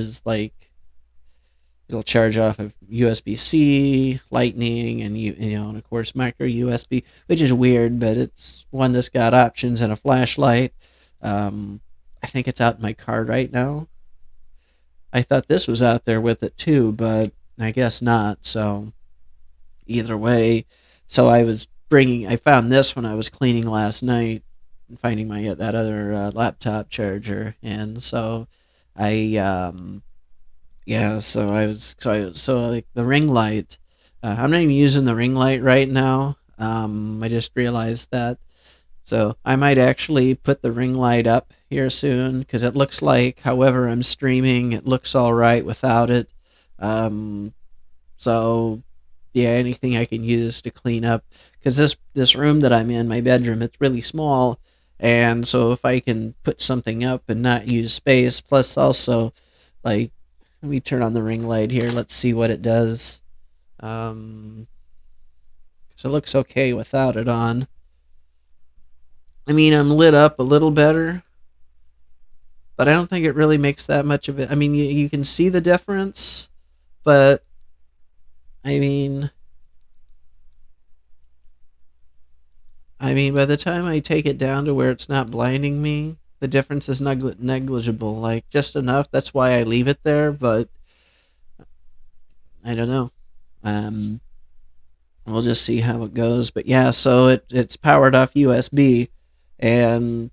off of USB-C, Lightning, and of course micro USB, which is weird, but it's one that's got options and a flashlight. I think it's out in my car right now. I thought this was out there with it too, but I guess not. So either way, so I found this when I was cleaning last night, finding my that other laptop charger, and so I yeah, so I was so like the ring light. I'm not even using the ring light right now. I just realized that. So I might actually put the ring light up here soon because it looks like, however I'm streaming, it looks all right without it. Um, so yeah, anything I can use to clean up because this room that I'm in, my bedroom, it's really small, and so if I can put something up and not use space, plus also like let me turn on the ring light here. Let's see what it does. So it looks okay without it on. I mean, I'm lit up a little better, but I don't think it really makes that much of it. I mean, you can see the difference, but I mean, by the time I take it down to where it's not blinding me, the difference is negligible, like just enough. That's why I leave it there, but I don't know. Um, we'll just see how it goes. But yeah, so it's powered off USB, and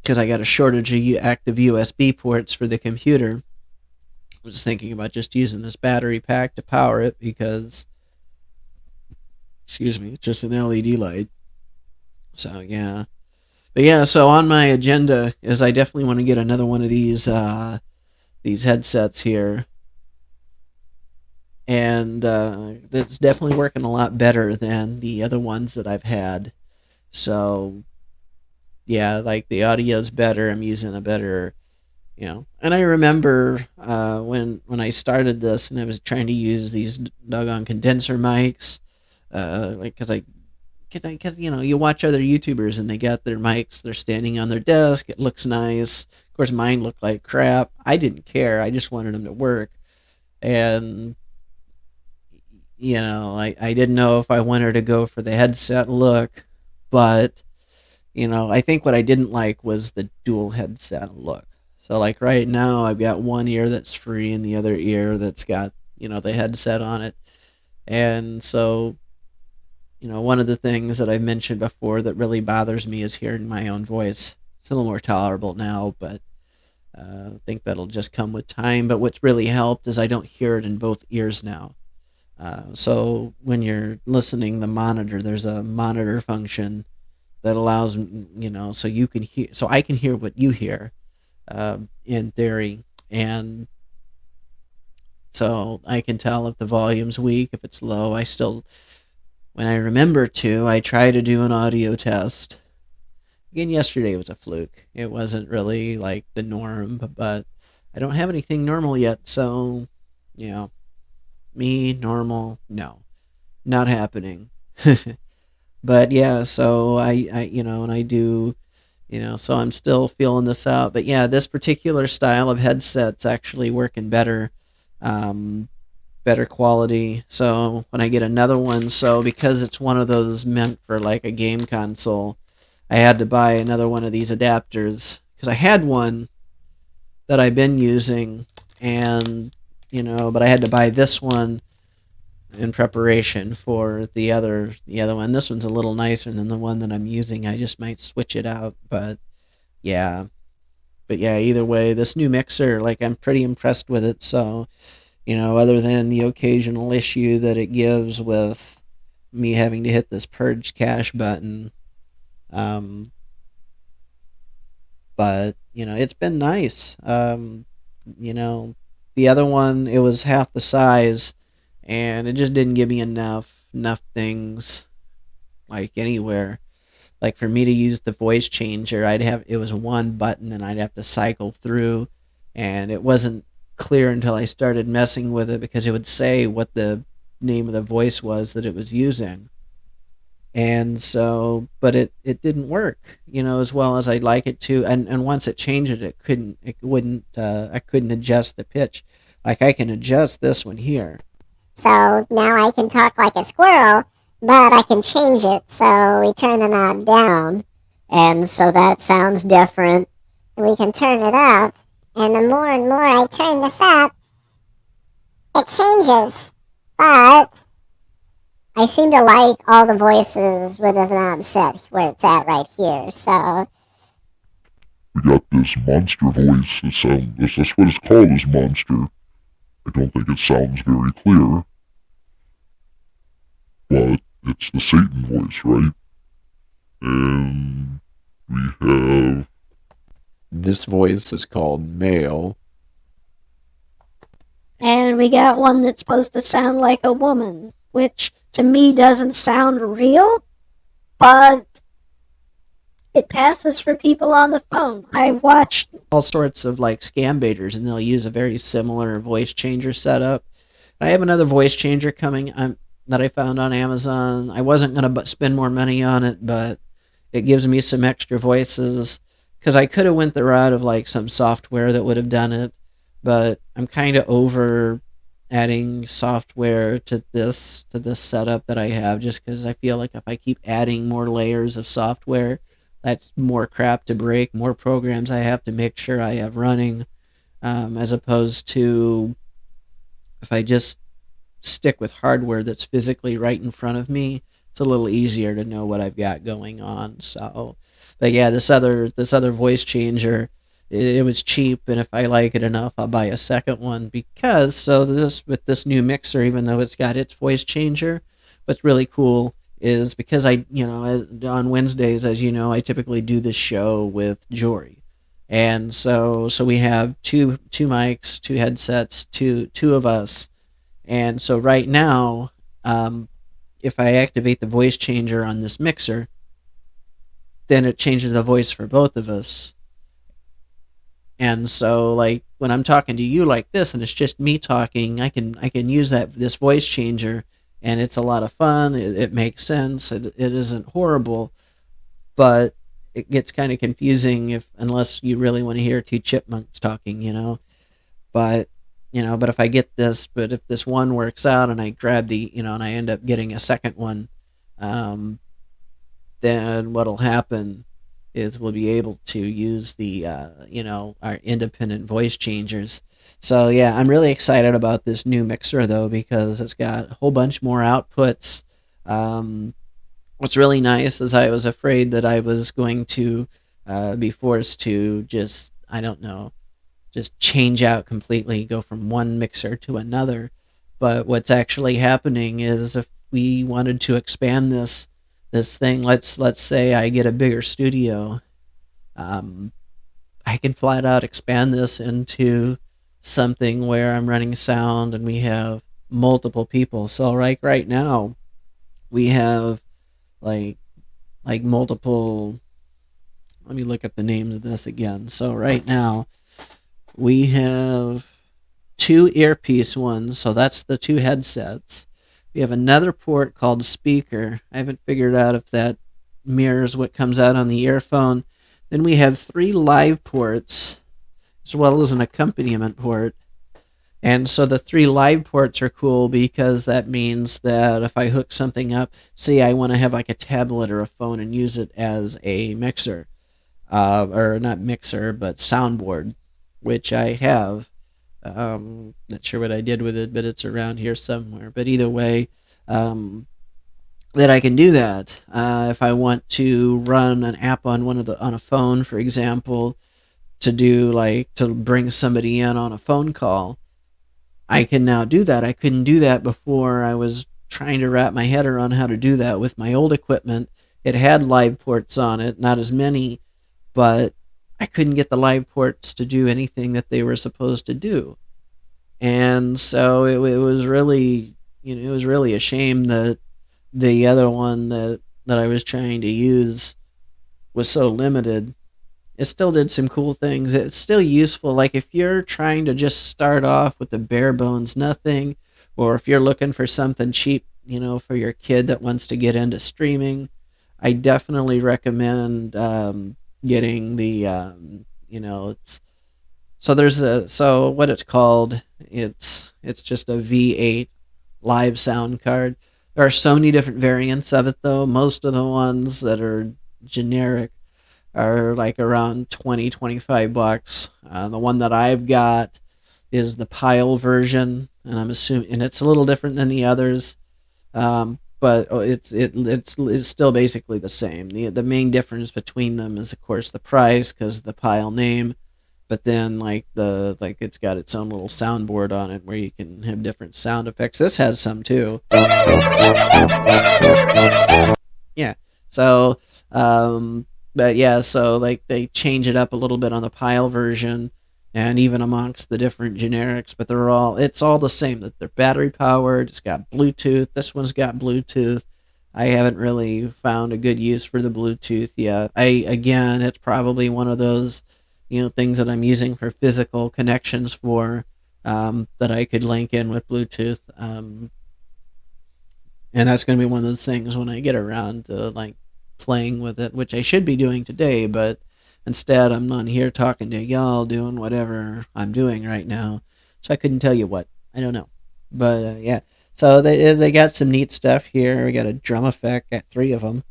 because I got a shortage of active USB ports for the computer, I was thinking about just using this battery pack to power it because, excuse me, it's just an LED light. So yeah, but yeah. So on my agenda is I definitely want to get another one of these headsets here, and that's definitely working a lot better than the other ones that I've had. So yeah, like the audio's better. I'm using a better, And I remember when I started this and I was trying to use these doggone condenser mics, like because you watch other YouTubers and they got their mics, they're standing on their desk, it looks nice. Of course, mine looked like crap. I didn't care. I just wanted them to work, and I didn't know if I wanted to go for the headset look, but I think what I didn't like was the dual headset look. So like right now I've got one ear that's free and the other ear that's got, the headset on it. And so, one of the things that I've mentioned before that really bothers me is hearing my own voice. It's a little more tolerable now, but I think that'll just come with time. But what's really helped is I don't hear it in both ears now. So when you're listening the monitor, there's a monitor function that allows so you can hear, so I can hear what you hear, in theory, and so I can tell if the volume's weak, if it's low. I still, when I remember to, I try to do an audio test. Again, yesterday was a fluke. It wasn't really like the norm, but I don't have anything normal yet, so me normal, no, not happening. But yeah, so and I do, so I'm still feeling this out. But yeah, this particular style of headset's actually working better, better quality. So when I get another one, so because it's one of those meant for like a game console, I had to buy another one of these adapters because I had one that I've been using, and but I had to buy this one in preparation for the other one. This one's a little nicer than the one that I'm using. I just might switch it out, yeah. But yeah, either way, this new mixer, like I'm pretty impressed with it. So, other than the occasional issue that it gives with me having to hit this purge cache button, um, but it's been nice. You know, the other one, it was half the size, and it just didn't give me enough things like anywhere. Like for me to use the voice changer, it was one button and I'd have to cycle through, and it wasn't clear until I started messing with it because it would say what the name of the voice was that it was using. And so, but it didn't work, as well as I'd like it to. And once it changed it wouldn't, I couldn't adjust the pitch. Like I can adjust this one here. So now I can talk like a squirrel, but I can change it. So we turn the knob down, and so that sounds different. We can turn it up, and the more and more I turn this up, it changes. But I seem to like all the voices with the knob set where it's at right here. So we got this monster voice. That's what it's called, is monster. I don't think it sounds very clear, but it's the Satan voice, right? And we have... This voice is called male. And we got one that's supposed to sound like a woman, which to me doesn't sound real, but it passes for people on the phone. I watched all sorts of like scam baiters, and they'll use a very similar voice changer setup. I have another voice changer coming that I found on Amazon. I wasn't going to spend more money on it, but it gives me some extra voices, because I could have went the route of like some software that would have done it, but I'm kind of over adding software to this setup that I have, just because I feel like if I keep adding more layers of software, that's more crap to break, more programs I have to make sure I have running, as opposed to if I just stick with hardware that's physically right in front of me. It's a little easier to know what I've got going on. So, but yeah, this other voice changer, it was cheap, and if I like it enough, I'll buy a second one, because with this new mixer, even though it's got its voice changer, what's really cool is because on Wednesdays, as you know, I typically do this show with Jory, and so we have two mics, two headsets, two of us, and so right now, um, if I activate the voice changer on this mixer, then it changes the voice for both of us. And so, like, when I'm talking to you like this, and it's just me talking, I can use this voice changer, and it's a lot of fun. It makes sense. It isn't horrible, but it gets kind of confusing unless you really want to hear two chipmunks talking. But but if this one works out, and I grab and I end up getting a second one, um, then what'll happen is we'll be able to use our independent voice changers. So yeah, I'm really excited about this new mixer though, because it's got a whole bunch more outputs. Um, what's really nice is I was afraid that I was going to be forced to just, I don't know, just change out completely, go from one mixer to another. But what's actually happening is, if we wanted to expand this thing, let's say I get a bigger studio, um, I can flat out expand this into something where I'm running sound and we have multiple people. So right now we have like multiple. Let me look at the names of this again. So right now we have two earpiece ones, so that's the two headsets. We have another port called speaker. I haven't figured out if that mirrors what comes out on the earphone. Then we have three live ports, as well as an accompaniment port. And so the three live ports are cool because that means that if I hook something up, say I want to have like a tablet or a phone and use it as a mixer, or not mixer, but soundboard, which I have. Not sure what I did with it, but it's around here somewhere. But either way, that I can do that. If I want to run an app on on a phone, for example, to bring somebody in on a phone call, I can now do that. I couldn't do that before. I was trying to wrap my head around how to do that with my old equipment. It had live ports on it, not as many, but I couldn't get the live ports to do anything that they were supposed to do. And so it was really, it was really a shame that the other one that I was trying to use was so limited. It still did some cool things. It's still useful. Like if you're trying to just start off with the bare bones nothing, or if you're looking for something cheap, for your kid that wants to get into streaming, I definitely recommend getting the it's so what it's called. It's just a V8 live sound card. There are so many different variants of it though. Most of the ones that are generic are like around 20-25 bucks. The one that I've got is the pile version, and I'm assuming, and it's a little different than the others, but it's still basically the same. The main difference between them is of course the price, because of the pile name, but then it's got its own little soundboard on it where you can have different sound effects. This has some too. Yeah. So but yeah, so like they change it up a little bit on the pile version, and even amongst the different generics, but it's all the same. That they're battery powered. It's got Bluetooth. This one's got Bluetooth. I haven't really found a good use for the Bluetooth yet. Again, it's probably one of those things that I'm using for physical connections that I could link in with Bluetooth. And that's going to be one of those things when I get around to playing with it, which I should be doing today, but instead I'm on here talking to y'all doing whatever I'm doing right now, so I couldn't tell you what. I don't know. But yeah, so they got some neat stuff here. We got a drum effect, got 3 of them.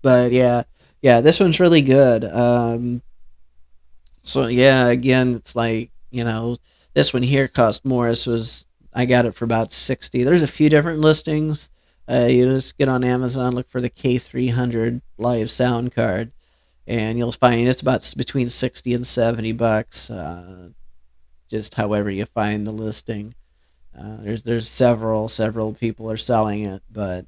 But yeah, this one's really good. So yeah, again, it's this one here cost more. I got it for about 60. There's a few different listings. You just get on Amazon, look for the K300 live sound card, and you'll find it's about between 60 and $70, just however you find the listing. There's several people are selling it, but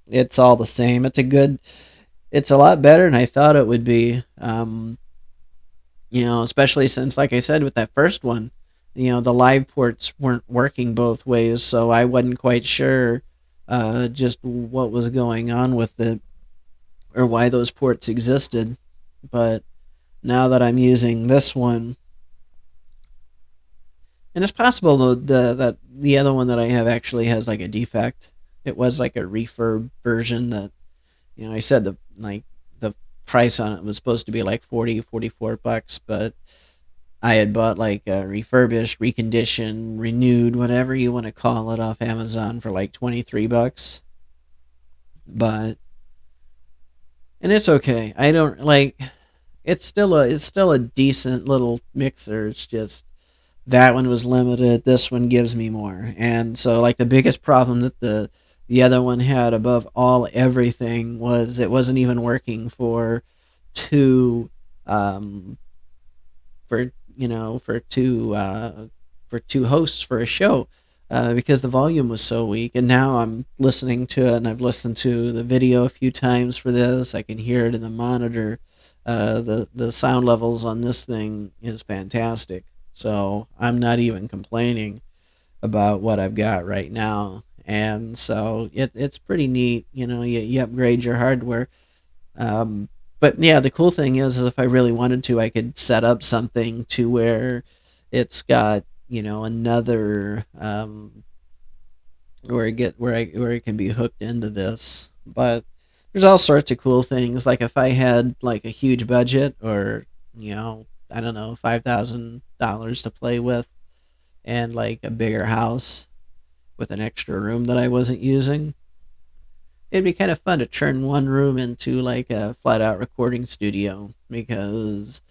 it's all the same. It's a lot better than I thought it would be. Especially since, like I said, with that first one, the live ports weren't working both ways, so I wasn't quite sure just what was going on with it or why those ports existed. But now that I'm using this one, and it's possible that the other one that I have actually has like a defect. It was like a refurb version that I said the price on it was supposed to be like 44 bucks, but I had bought like a refurbished, reconditioned, renewed, whatever you want to call it, off Amazon for like 23 bucks. But and it's okay. I don't like it's still a decent little mixer. It's just that one was limited. This one gives me more. And so like the biggest problem that the other one had above all everything was it wasn't even working for two for for two hosts for a show, because the volume was so weak. And now I'm listening to it, and I've listened to the video a few times for this. I can hear it in the monitor. The sound levels on this thing is fantastic. So I'm not even complaining about what I've got right now. And so it's pretty neat. You upgrade your hardware. But yeah, the cool thing is if I really wanted to, I could set up something to where it's got another where it can be hooked into this. But there's all sorts of cool things. Like if I had like a huge budget, or I don't know, $5,000 to play with, and like a bigger house with an extra room that I wasn't using, it'd be kind of fun to turn one room into like a flat out recording studio, because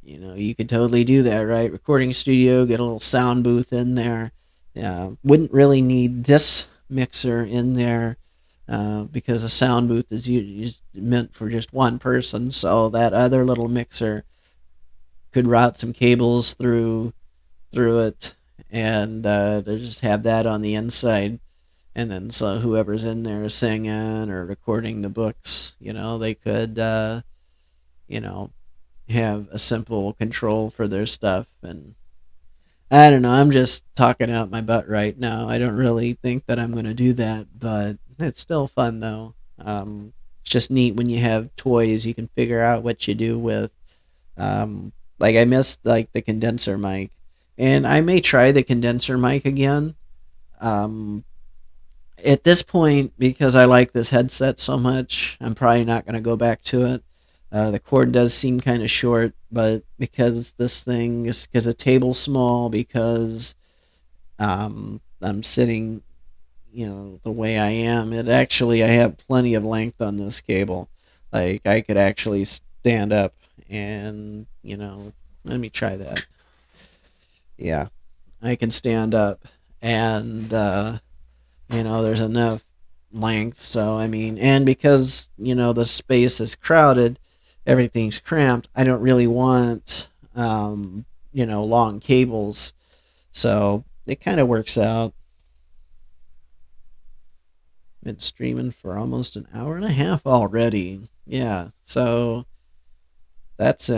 you could totally do that, right? Recording studio, get a little sound booth in there. Wouldn't really need this mixer in there, because a sound booth is meant for just one person. So that other little mixer could route some cables through it, and to just have that on the inside. And then so whoever's in there singing or recording the books, they could have a simple control for their stuff. And I don't know, I'm just talking out my butt right now. I don't really think that I'm going to do that, but it's still fun though. It's just neat when you have toys you can figure out what you do with. Like I missed like the condenser mic, and I may try the condenser mic again. Um, at this point, because I like this headset so much, I'm probably not going to go back to it. The cord does seem kind of short, but because this thing is because the table's small, because I'm sitting, the way I am, I have plenty of length on this cable. Like I could actually stand up and, let me try that. Yeah, I can stand up, and there's enough length. So I mean, and because the space is crowded, everything's cramped. I don't really want long cables, so it kind of works out. Been streaming for almost an hour and a half already. Yeah, so that's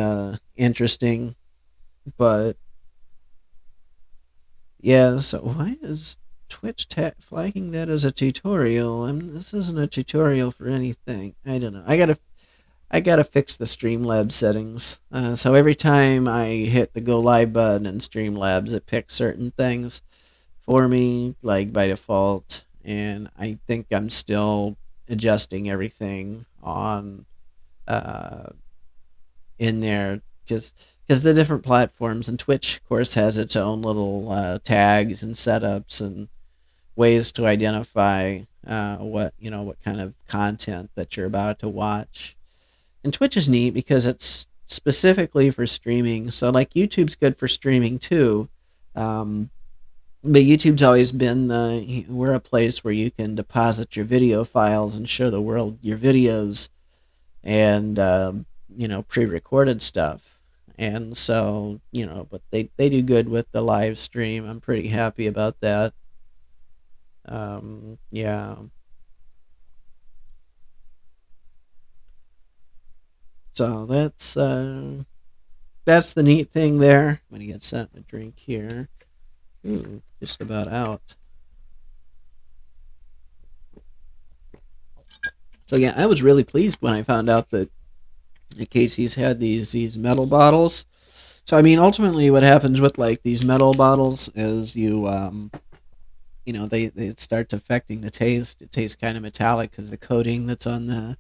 interesting, but yeah. So why is Twitch flagging that as a tutorial? This isn't a tutorial for anything. I don't know. I gotta fix the Streamlabs settings. So every time I hit the go live button in Streamlabs, it picks certain things for me, like by default. And I think I'm still adjusting everything on uh, in there, because the different platforms, and Twitch, of course, has its own little tags and setups and ways to identify what kind of content that you're about to watch. And Twitch is neat because it's specifically for streaming. So like YouTube's good for streaming too. But YouTube's always been we're a place where you can deposit your video files and show the world your videos. And pre-recorded stuff. And so, but they do good with the live stream. I'm pretty happy about that. Yeah. So that's the neat thing there. I'm gonna get something to drink here. Ooh, just about out. So yeah, I was really pleased when I found out that Casey's had these metal bottles. So I mean, ultimately, what happens with like these metal bottles is they it starts affecting the taste. It tastes kind of metallic because the coating that's on the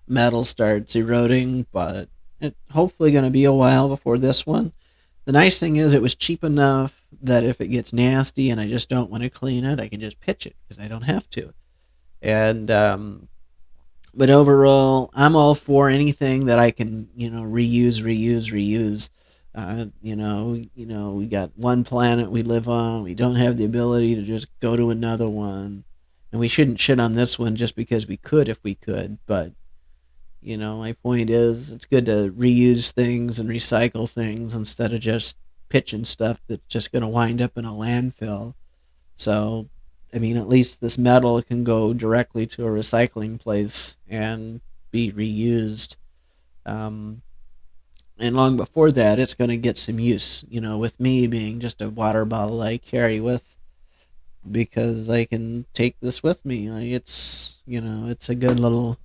metal starts eroding. But it's hopefully going to be a while before this one. The nice thing is it was cheap enough that if it gets nasty and I just don't want to clean it, I can just pitch it because I don't have to. And but overall, I'm all for anything that I can, reuse. We got one planet we live on. We don't have the ability to just go to another one, and we shouldn't shit on this one just because we could if we could. But my point is, it's good to reuse things and recycle things instead of just pitching stuff that's just going to wind up in a landfill. So, I mean, at least this metal can go directly to a recycling place and be reused. Um, and long before that, it's going to get some use, with me being just a water bottle I carry with because I can take this with me. Like it's a good little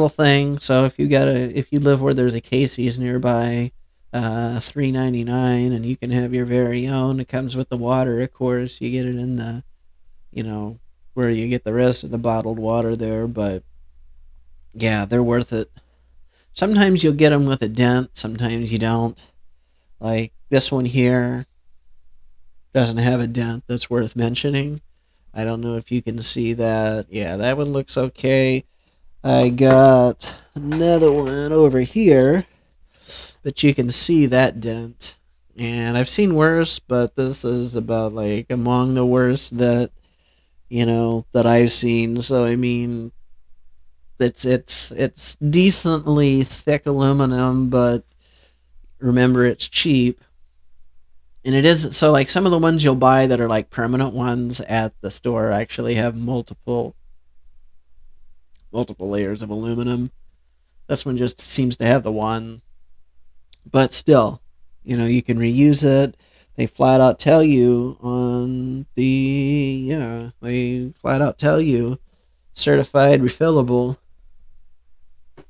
thing. So if you live where there's a Casey's nearby, $3.99, and you can have your very own. It comes with the water, of course. You get it in the, you know, where you get the rest of the bottled water there. But yeah, they're worth it. Sometimes you'll get them with a dent. Sometimes you don't. Like this one here doesn't have a dent that's worth mentioning. I don't know if you can see that. Yeah, that one looks okay. I got another one over here, but you can see that dent. And I've seen worse, but this is about like among the worst that I've seen. So I mean, it's decently thick aluminum, but remember it's cheap. And it is so like some of the ones you'll buy that are like permanent ones at the store actually have multiple layers of aluminum. This one just seems to have the one. But still, you can reuse it. They flat out tell you on the, yeah, they flat out tell you certified refillable.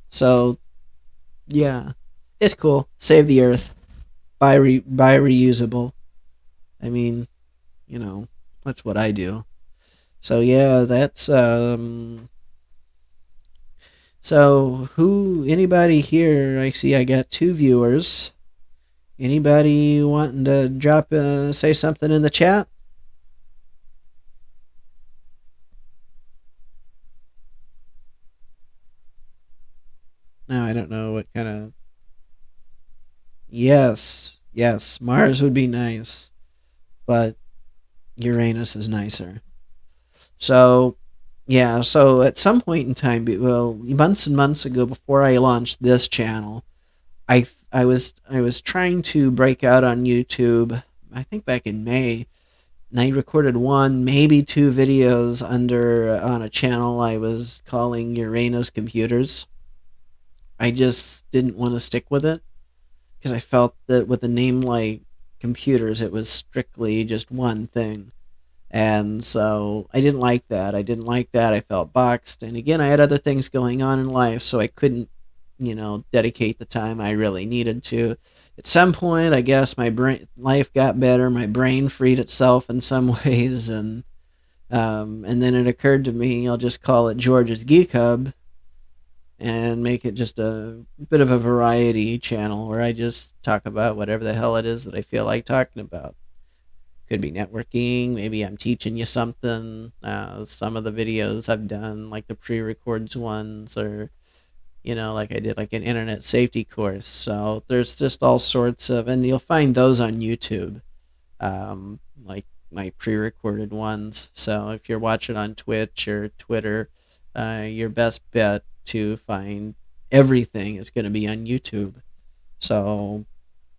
So, yeah, it's cool. Save the earth. Buy reusable. I mean, that's what I do. So, yeah, that's, so anybody here, I see I got 2 viewers. Anybody wanting to say something in the chat? No, I don't know what kind of. Yes, Mars would be nice, but Uranus is nicer. So, yeah, so at some point in time, well, months and months ago, before I launched this channel, I was trying to break out on YouTube. I think back in May, and I recorded one, maybe 2 videos on a channel I was calling Uranus Computers. I just didn't want to stick with it because I felt that with a name like Computers, it was strictly just one thing. And so I didn't like that. I felt boxed. And again, I had other things going on in life, so I couldn't, dedicate the time I really needed to. At some point, I guess life got better. My brain freed itself in some ways, and then it occurred to me I'll just call it George's Geek Hub and make it just a bit of a variety channel where I just talk about whatever the hell it is that I feel like talking about. Could be networking, maybe I'm teaching you something. Some of the videos I've done, like the pre-records ones, or like I did like an internet safety course. So there's just all sorts of, and you'll find those on YouTube, like my pre-recorded ones. So if you're watching on Twitch or Twitter, your best bet to find everything is going to be on YouTube. So,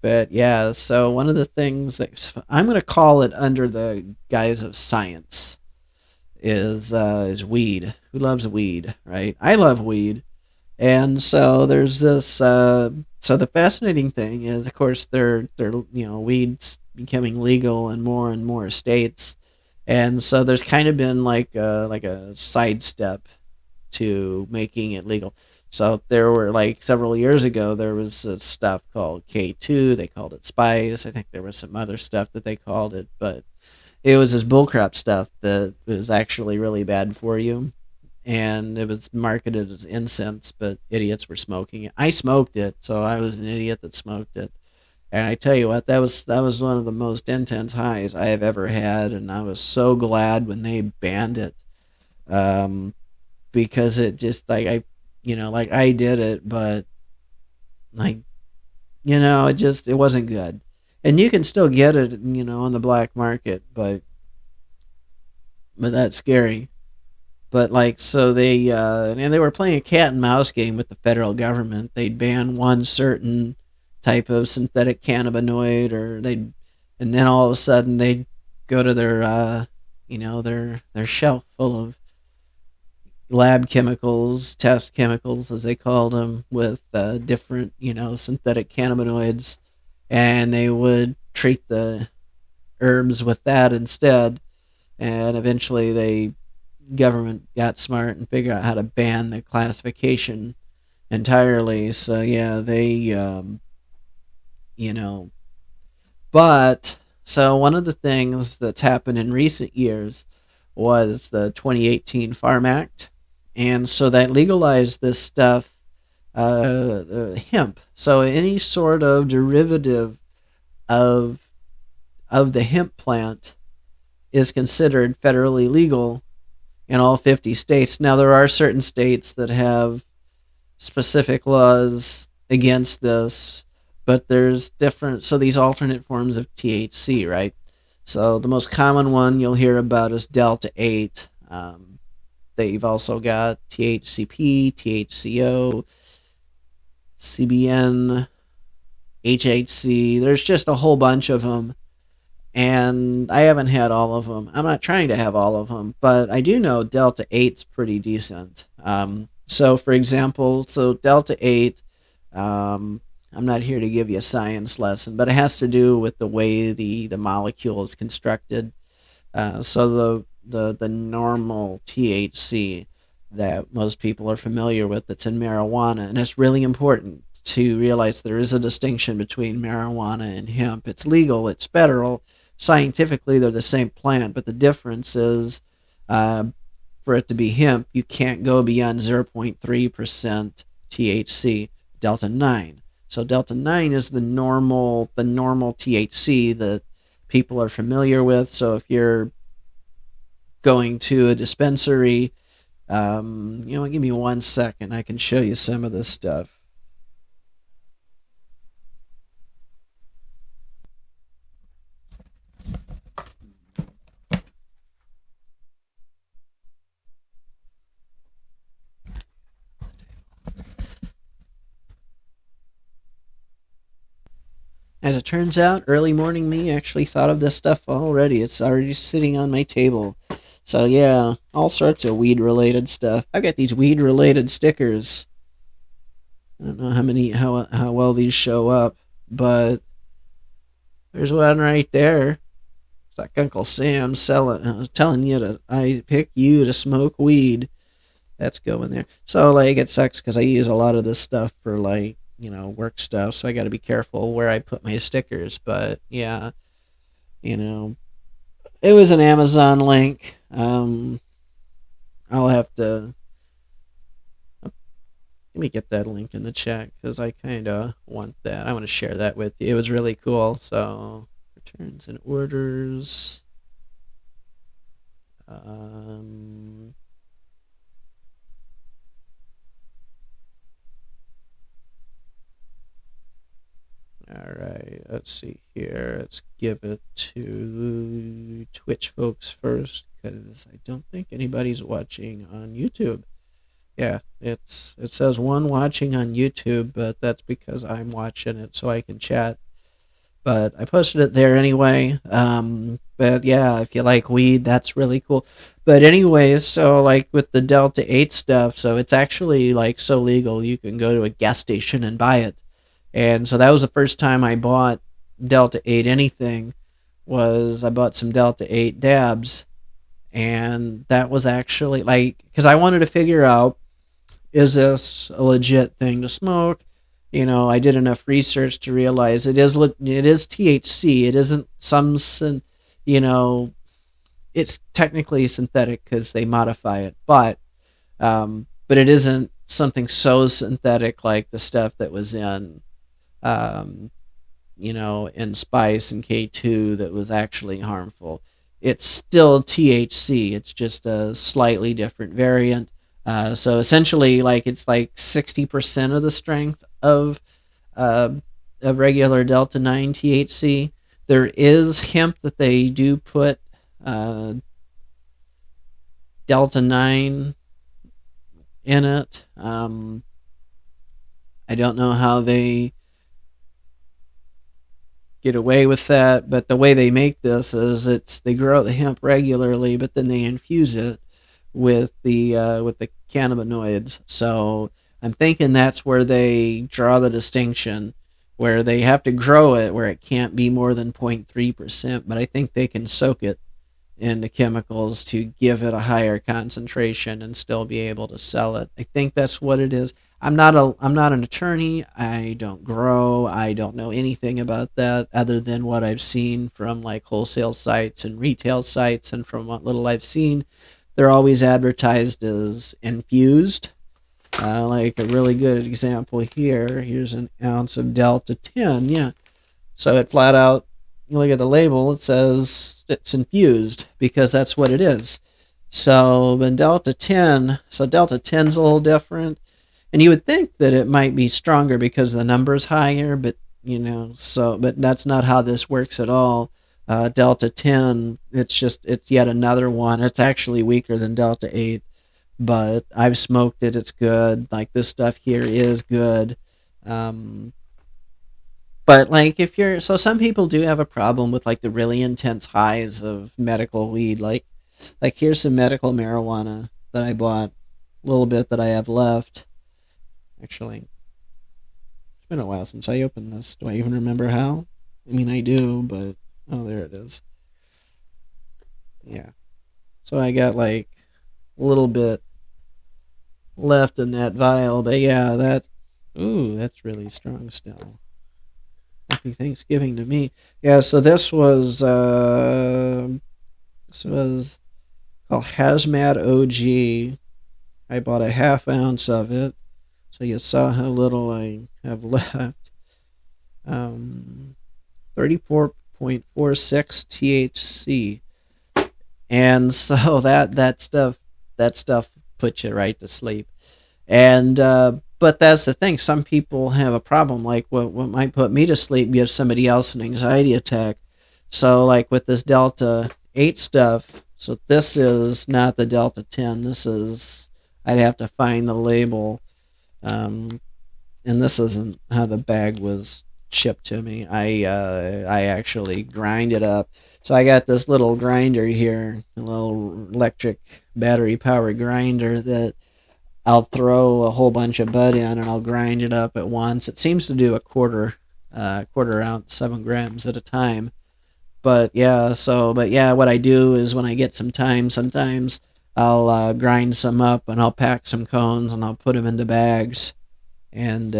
but yeah, so one of the things that I'm going to call it under the guise of science is weed. Who loves weed, right? I love weed. And so there's this. So the fascinating thing is, of course, they're weeds becoming legal in more and more states, and so there's kind of been like a sidestep to making it legal. So there were like several years ago there was this stuff called K2. They called it spice. I think there was some other stuff that they called it, but it was this bullcrap stuff that was actually really bad for you, and it was marketed as incense, but idiots were smoking it. I smoked it, so I was an idiot that smoked it. And I tell you what, that was one of the most intense highs I have ever had, and I was so glad when they banned it, um, because it just like like I did it, but like it wasn't good. And you can still get it, on the black market, but that's scary. But like, so they were playing a cat and mouse game with the federal government. They'd ban one certain type of synthetic cannabinoid, and then all of a sudden they'd go to their shelf full of lab chemicals, test chemicals as they called them, with different synthetic cannabinoids, and they would treat the herbs with that instead. And eventually they government got smart and figured out how to ban the classification entirely. So yeah, they you know, but so one of the things that's happened in recent years was the 2018 Farm Act, and so that legalized this stuff, hemp. So any sort of derivative of the hemp plant is considered federally legal in all 50 states. Now, there are certain states that have specific laws against this, but there's different, so these alternate forms of THC, right? So the most common one you'll hear about is Delta 8. They've also got THCP, THCO, CBN, HHC. There's just a whole bunch of them, and I haven't had all of them. I'm not trying to have all of them, but I do know Delta 8's pretty decent. So, for example, so Delta 8, I'm not here to give you a science lesson, but it has to do with the way the molecule is constructed. So the normal THC that most people are familiar with that's in marijuana, and it's really important to realize there is a distinction between marijuana and hemp. It's legal, it's federal. Scientifically, they're the same plant, but the difference is, for it to be hemp, you can't go beyond 0.3% THC, delta 9. So delta 9 is the normal THC that people are familiar with. So if you're going to a dispensary, give me 1 second. I can show you some of this stuff. As it turns out, early morning me actually thought of this stuff already. It's already sitting on my table. So yeah, all sorts of weed related stuff. I've got these weed related stickers. I don't know how well these show up, but there's one right there. It's like Uncle Sam telling you I pick you to smoke weed. That's going there. So like it sucks because I use a lot of this stuff for like work stuff, so I got to be careful where I put my stickers. But yeah, it was an Amazon link. I'll have to let me get that link in the chat because I kind of want that. I want to share that with you. It was really cool. So returns and orders. Alright, let's see here. Let's give it to Twitch folks first, because I don't think anybody's watching on YouTube. Yeah, it says one watching on YouTube, but that's because I'm watching it so I can chat. But I posted it there anyway. But yeah, if you like weed, that's really cool. But anyways, so like with the Delta 8 stuff, so it's actually like so legal you can go to a gas station and buy it. And so that was the first time I bought Delta 8 anything was I bought some Delta 8 dabs, and that was actually like cuz I wanted to figure out, is this a legit thing to smoke? I did enough research to realize it is THC. It isn't you know, it's technically synthetic because they modify it, but it isn't something so synthetic like the stuff that was um, in Spice and K2 that was actually harmful. It's still THC. It's just a slightly different variant. So essentially, like it's like 60% of the strength uh, of regular Delta 9 THC. There is hemp that they do put uh, Delta 9 in it. I don't know how they get away with that, but the way they make this is they grow the hemp regularly, but then they infuse it with the cannabinoids. So I'm thinking that's where they draw the distinction, where they have to grow it where it can't be more than 0.3%, but I think they can soak it into chemicals to give it a higher concentration and still be able to sell it. I think that's what it is. I'm not an attorney. I don't grow. I don't know anything about that other than what I've seen from like wholesale sites and retail sites, and from what little I've seen, they're always advertised as infused. Like a really good example here. Here's an ounce of Delta 10. Yeah, so it flat out, you look at the label, it says it's infused because that's what it is. So, but Delta 10's a little different. And you would think that it might be stronger because the number's higher, but but that's not how this works at all. Delta 10, it's yet another one. It's actually weaker than Delta 8, but I've smoked it. It's good. Like this stuff here is good. Um, but like some people do have a problem with like the really intense highs of medical weed. Like here's some medical marijuana that I bought, a little bit that I have left. Actually, it's been a while since I opened this. Do I even remember how? I mean, I do, but oh, there it is. Yeah. So I got like a little bit left in that vial, but yeah, that's really strong still. Happy Thanksgiving to me. Yeah, so this was called Hazmat OG. I bought a half ounce of it, so you saw how little I have left. 34.46 THC, and so that stuff puts you right to sleep. And but that's the thing. Some people have a problem. Like what might put me to sleep gives somebody else an anxiety attack. So like with this Delta 8 stuff. So this is not the Delta 10. I'd have to find the label. Um, and this isn't how the bag was shipped to me. I actually grind it up. So I got this little grinder here, a little electric battery powered grinder that I'll throw a whole bunch of bud in and I'll grind it up at once. It seems to do a quarter ounce, 7 grams at a time. But yeah, what I do is when I get some time, sometimes I'll grind some up and I'll pack some cones and I'll put them into bags. And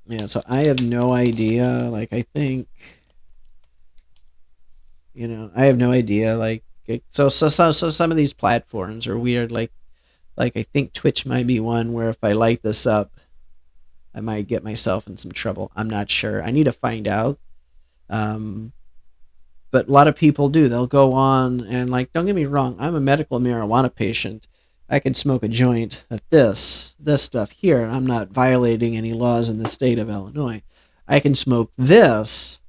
yeah, so I have no idea. Like I think, I have no idea. Like so some of these platforms are weird. Like I think Twitch might be one where if I light this up, I might get myself in some trouble. I'm not sure. I need to find out. Um, but a lot of people do. They'll go on and like, don't get me wrong. I'm a medical marijuana patient. I could smoke a joint of this stuff here, and I'm not violating any laws in the state of Illinois. I can smoke this,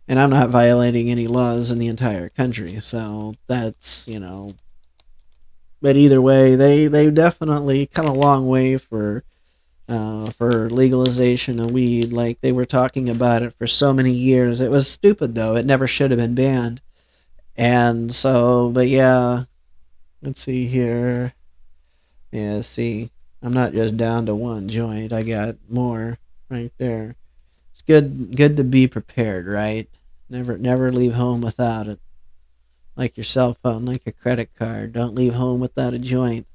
and I'm not violating any laws in the entire country. So that's but either way, they've definitely come a long way for legalization of weed. Like they were talking about it for so many years. It was stupid though. It never should have been banned. And so, but yeah, let's see here. Yeah, see, I'm not just down to one joint. I got more right there. It's good to be prepared, right? Never leave home without it. Like your cell phone, like a credit card. Don't leave home without a joint.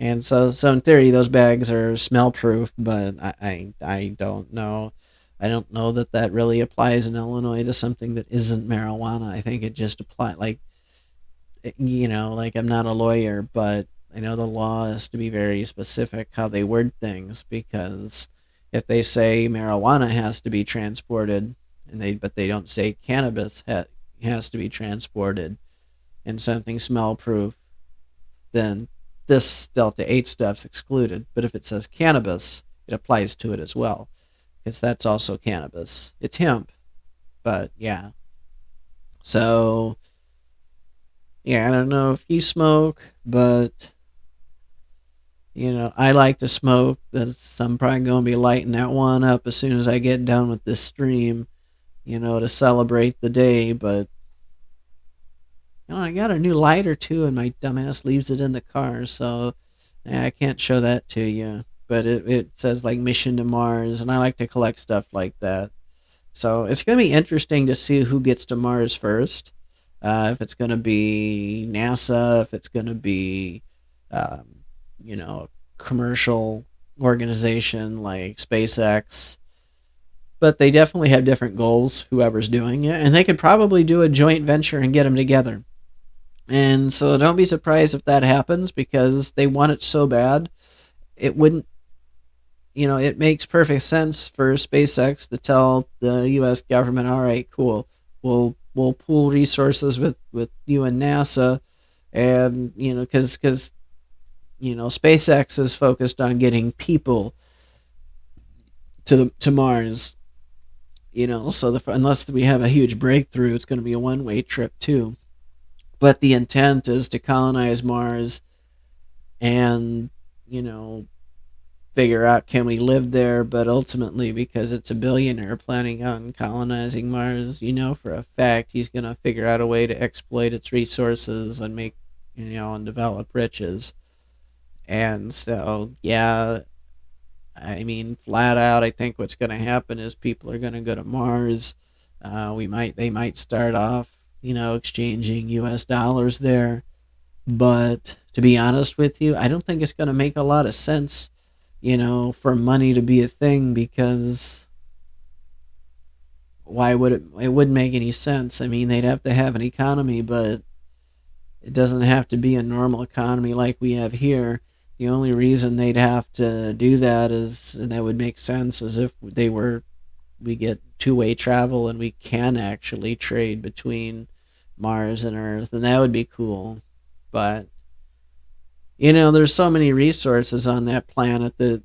And so in theory, those bags are smell proof, but I don't know. I don't know that that really applies in Illinois to something that isn't marijuana. I think it just applies, like, like I'm not a lawyer, but I know the law is to be very specific how they word things, because if they say marijuana has to be transported, but they don't say cannabis has to be transported and something smell proof, then this Delta 8 stuff's excluded. But if it says cannabis, it applies to it as well, because that's also cannabis. It's hemp, but yeah. So, yeah, I don't know if you smoke, but, I like to smoke. I'm probably going to be lighting that one up as soon as I get done with this stream, to celebrate the day. But, I got a new lighter too, and my dumbass leaves it in the car, so yeah, I can't show that to you. But it says like mission to Mars, and I like to collect stuff like that. So it's going to be interesting to see who gets to Mars first. If it's going to be NASA, if it's going to be, um, a commercial organization like SpaceX. But they definitely have different goals, whoever's doing it, and they could probably do a joint venture and get them together. And so don't be surprised if that happens, because they want it so bad. It wouldn't, it makes perfect sense for SpaceX to tell the U.S. government, all right, cool, we'll pool resources with you and NASA, and because SpaceX is focused on getting people to Mars. So unless we have a huge breakthrough, it's going to be a one-way trip too. But the intent is to colonize Mars and, you know, figure out can we live there, but ultimately, because it's a billionaire planning on colonizing Mars, for a fact he's going to figure out a way to exploit its resources and make, and develop riches. And so, yeah, I mean, flat out, I think what's going to happen is people are going to go to Mars. They might start off, exchanging U.S. dollars there. But to be honest with you, I don't think it's going to make a lot of sense, for money to be a thing, because why would it? It wouldn't make any sense. I mean, they'd have to have an economy, but it doesn't have to be a normal economy like we have here. The only reason they'd have to do that is, and that would make sense, is if we get two-way travel and we can actually trade between Mars and Earth, and that would be cool. But there's so many resources on that planet that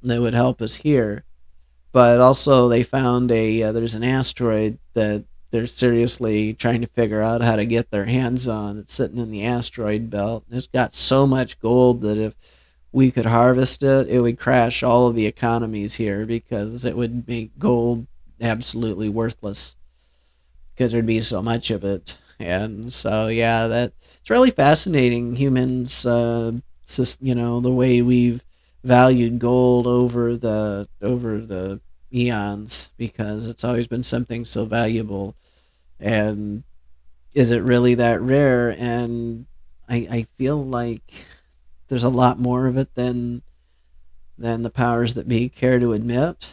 would help us here. But also, they found there's an asteroid that they're seriously trying to figure out how to get their hands on. It's sitting in the asteroid belt. It's got so much gold that if we could harvest it, it would crash all of the economies here, because it would make gold absolutely worthless, because there'd be so much of it. And so, yeah, that it's really fascinating. Humans, the way we've valued gold over the eons, because it's always been something so valuable. And is it really that rare? And I feel like there's a lot more of it than the powers that be care to admit.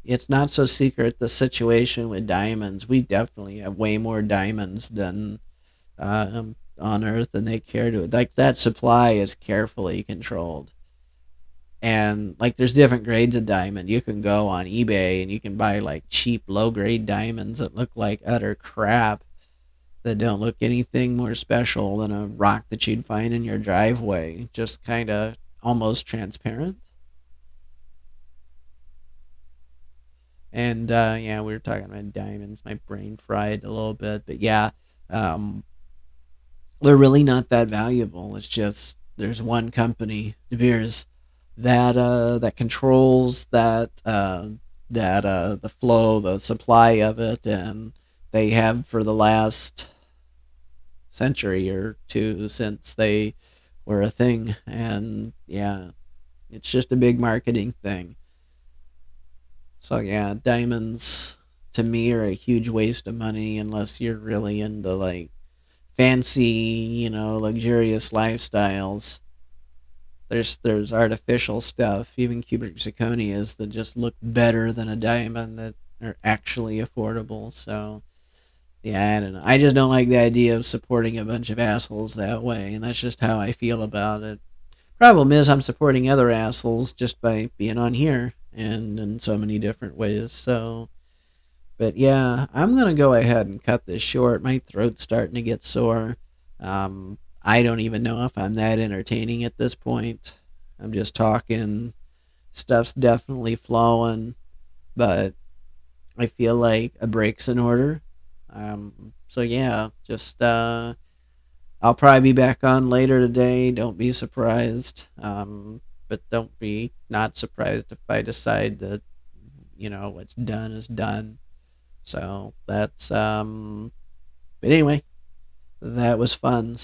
It's not so secret, the situation with diamonds. We definitely have way more diamonds than on Earth than they care to. Like, that supply is carefully controlled. And like, there's different grades of diamond. You can go on eBay and you can buy like cheap low grade diamonds that look like utter crap, that don't look anything more special than a rock that you'd find in your driveway, just kind of almost transparent. And yeah, we were talking about diamonds. My brain fried a little bit, but yeah, um, they're really not that valuable. It's just there's one company, De Beers, that controls the flow, the supply of it, and they have for the last century or two since they were a thing. And yeah, it's just a big marketing thing. So yeah, diamonds to me are a huge waste of money unless you're really into like fancy, luxurious lifestyles. There's artificial stuff, even cubic zirconias that just look better than a diamond that are actually affordable. So yeah, I don't know. I just don't like the idea of supporting a bunch of assholes that way, and that's just how I feel about it. Problem is, I'm supporting other assholes just by being on here and in so many different ways. So, but yeah, I'm gonna go ahead and cut this short. My throat's starting to get sore. I don't even know if I'm that entertaining at this point. I'm just talking. Stuff's definitely flowing, but I feel like a break's in order. So yeah, just I'll probably be back on later today. Don't be surprised. But don't be not surprised if I decide that what's done is done. So that's but anyway, that was fun.